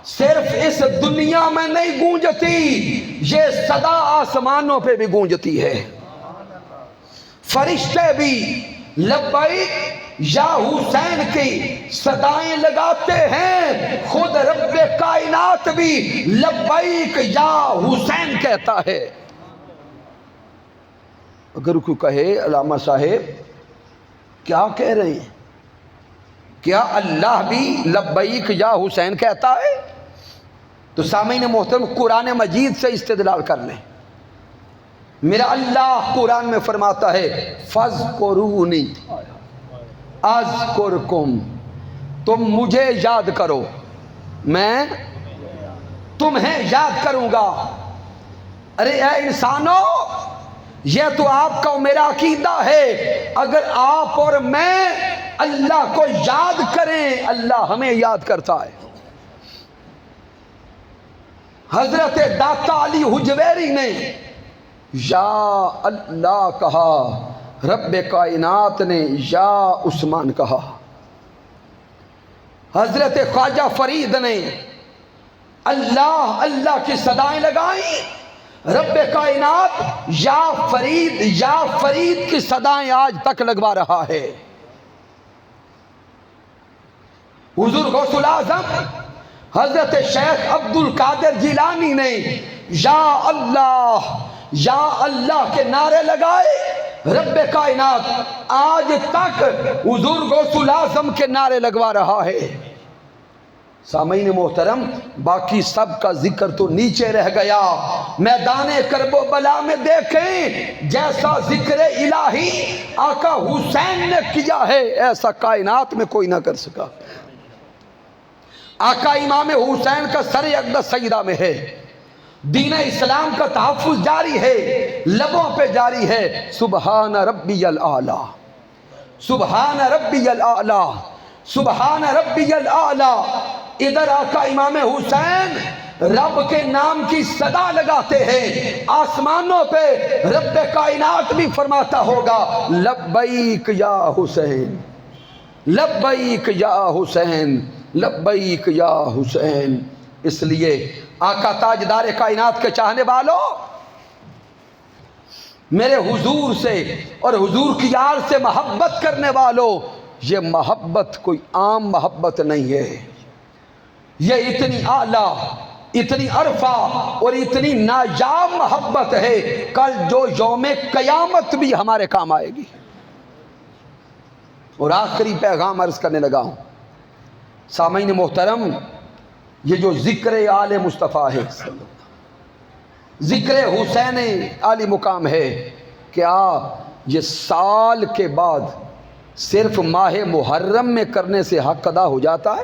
صرف اس دنیا میں نہیں گونجتی، یہ صدا آسمانوں پہ بھی گونجتی ہے۔ فرشتے بھی لبیک یا حسین کی صدائیں لگاتے ہیں، خود رب کائنات بھی لبیک یا حسین کہتا ہے۔ اگر کوئی کہے علامہ صاحب کیا کہہ رہے ہیں، کیا اللہ بھی لبیک یا حسین کہتا ہے؟ تو سامعین محترم قرآن مجید سے استدلال کر لیں۔ میرا اللہ قرآن میں فرماتا ہے فَاذْكُرُونِي اذکرکم، تم مجھے یاد کرو میں تمہیں یاد کروں گا۔ ارے اے انسانوں، یہ تو آپ کا میرا عقیدہ ہے، اگر آپ اور میں اللہ کو یاد کریں، اللہ ہمیں یاد کرتا ہے۔ حضرت داتا علی حجویری نے یا اللہ کہا، رب کائنات نے یا عثمان کہا، حضرت خواجہ فرید نے اللہ اللہ کی صدائیں لگائیں، رب کائنات یا فرید کی صدائیں آج تک لگوا رہا ہے۔ حضور غوث الاعظم حضرت شیخ عبد القادر جیلانی نے یا اللہ کے نعرے لگائے، رب کائنات آج تک حضور غوث الاعظم کے نعرے لگوا رہا ہے۔ سامعین محترم، باقی سب کا ذکر تو نیچے رہ گیا، میدان کرب و بلا میں دیکھیں جیسا ذکر الہی آقا حسین نے کیا ہے، ایسا کائنات میں کوئی نہ کر سکا۔ آقا امام حسین کا سر اقدس سجدہ میں ہے، دین اسلام کا تحفظ جاری ہے، لبوں پہ جاری ہے، سبحان ربی الاعلی، سبحان ربی الاعلی، سبحان ربی الاعلی۔ ادھر آقا امام حسین رب کے نام کی صدا لگاتے ہیں، آسمانوں پہ رب کائنات بھی فرماتا ہوگا لبیک یا حسین، لبیک یا حسین، لبیک یا حسین۔ اس لیے آقا تاجدار کائنات کے چاہنے والوں، میرے حضور سے اور حضور کی یار سے محبت کرنے والوں، یہ محبت کوئی عام محبت نہیں ہے، یہ اتنی اعلیٰ، اتنی عرفہ اور اتنی نایاب محبت ہے، کل جو یوم قیامت بھی ہمارے کام آئے گی۔ اور آخری پیغام عرض کرنے لگا ہوں، سامعین محترم، یہ جو ذکر آل مصطفیٰ ہے، ذکر حسین عالی مقام ہے، کیا یہ سال کے بعد صرف ماہ محرم میں کرنے سے حق ادا ہو جاتا ہے؟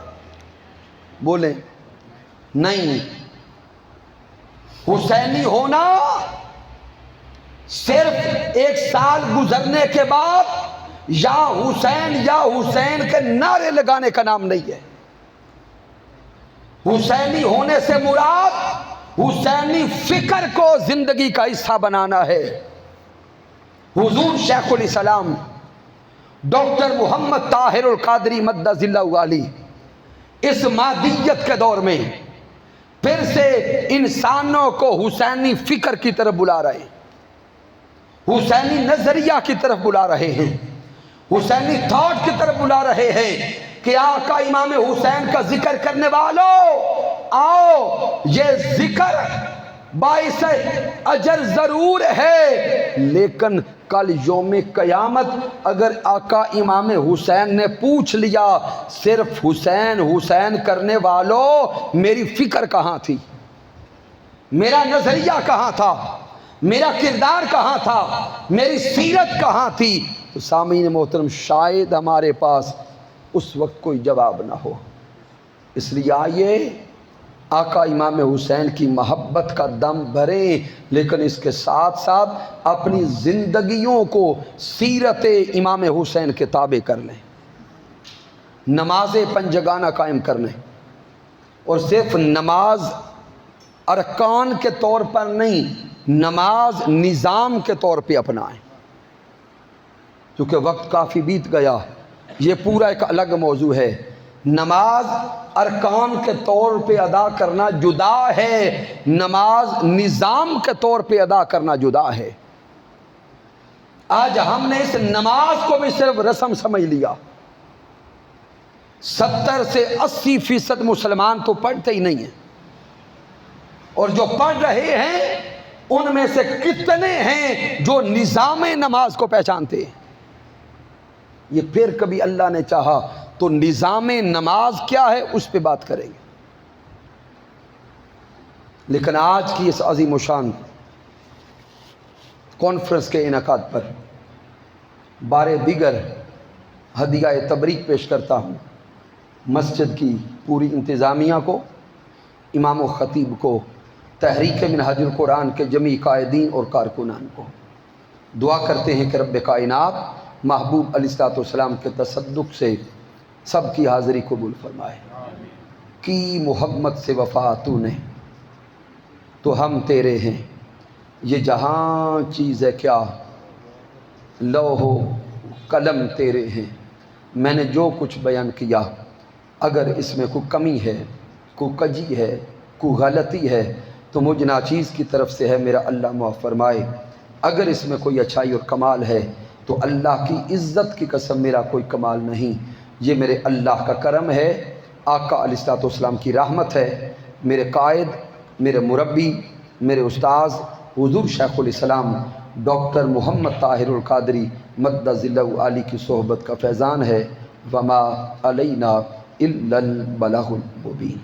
بولیں نہیں، حسینی ہونا صرف ایک سال گزرنے کے بعد یا حسین کے نعرے لگانے کا نام نہیں ہے۔ حسینی ہونے سے مراد حسینی فکر کو زندگی کا حصہ بنانا ہے۔ حضور شیخ الاسلام ڈاکٹر محمد طاہر القادری مدد اللہ علی اس مادیت کے دور میں پھر سے انسانوں کو حسینی فکر کی طرف بلا رہے ہیں، حسینی نظریہ کی طرف بلا رہے ہیں، حسینی تھاٹ کی طرف بلا رہے ہیں کہ آقا امام حسین کا ذکر کرنے والوں آؤ، یہ ذکر باعث اجر ضرور ہے، لیکن کل یوم قیامت اگر آقا امام حسین نے پوچھ لیا صرف حسین حسین کرنے والوں میری فکر کہاں تھی، میرا نظریہ کہاں تھا، میرا کردار کہاں تھا، میری سیرت کہاں تھی، تو سامعین محترم شاید ہمارے پاس اس وقت کوئی جواب نہ ہو۔ اس لیے آئیے آقا امام حسین کی محبت کا دم بھریں، لیکن اس کے ساتھ ساتھ اپنی زندگیوں کو سیرت امام حسین کے تابع کر لیں، نماز پنجگانہ قائم کر لیں، اور صرف نماز ارکان کے طور پر نہیں، نماز نظام کے طور پہ اپنائیں۔ کیونکہ وقت کافی بیت گیا، یہ پورا ایک الگ موضوع ہے۔ نماز ارکان کے طور پہ ادا کرنا جدا ہے، نماز نظام کے طور پہ ادا کرنا جدا ہے۔ آج ہم نے اس نماز کو بھی صرف رسم سمجھ لیا۔ 70 سے 80% مسلمان تو پڑھتے ہی نہیں ہیں، اور جو پڑھ رہے ہیں ان میں سے کتنے ہیں جو نظام نماز کو پہچانتے ہیں؟ یہ پھر کبھی اللہ نے چاہا تو نظام نماز کیا ہے اس پہ بات کریں گے، لیکن آج کی اس عظیم و شان کانفرنس کے انعقاد پر بارے دیگر ہدیہ تبریک پیش کرتا ہوں مسجد کی پوری انتظامیہ کو، امام و خطیب کو، تحریک منہاج القرآن کے جمیع قائدین اور کارکنان کو۔ دعا کرتے ہیں کہ رب کائنات محبوب علیہ الصلوۃ والسلام کے تصدق سے سب کی حاضری قبول فرمائے۔ کی محمد سے وفا تو نے تو ہم تیرے ہیں، یہ جہاں چیز ہے کیا لوح و قلم تیرے ہیں۔ میں نے جو کچھ بیان کیا اگر اس میں کوئی کمی ہے، کوئی کجی ہے، کوئی غلطی ہے تو مجھ ناچیز کی طرف سے ہے، میرا اللہ معاف فرمائے۔ اگر اس میں کوئی اچھائی اور کمال ہے تو اللہ کی عزت کی قسم میرا کوئی کمال نہیں، یہ میرے اللہ کا کرم ہے، آقا علیہ الصلوۃ والسلام کی رحمت ہے۔ میرے قائد، میرے مربی، میرے استاذ حضور شیخ الاسلام ڈاکٹر محمد طاہر القادری مدد اللہ علی کی صحبت کا فیضان ہے۔ وما علینا الا البلاغ المبین۔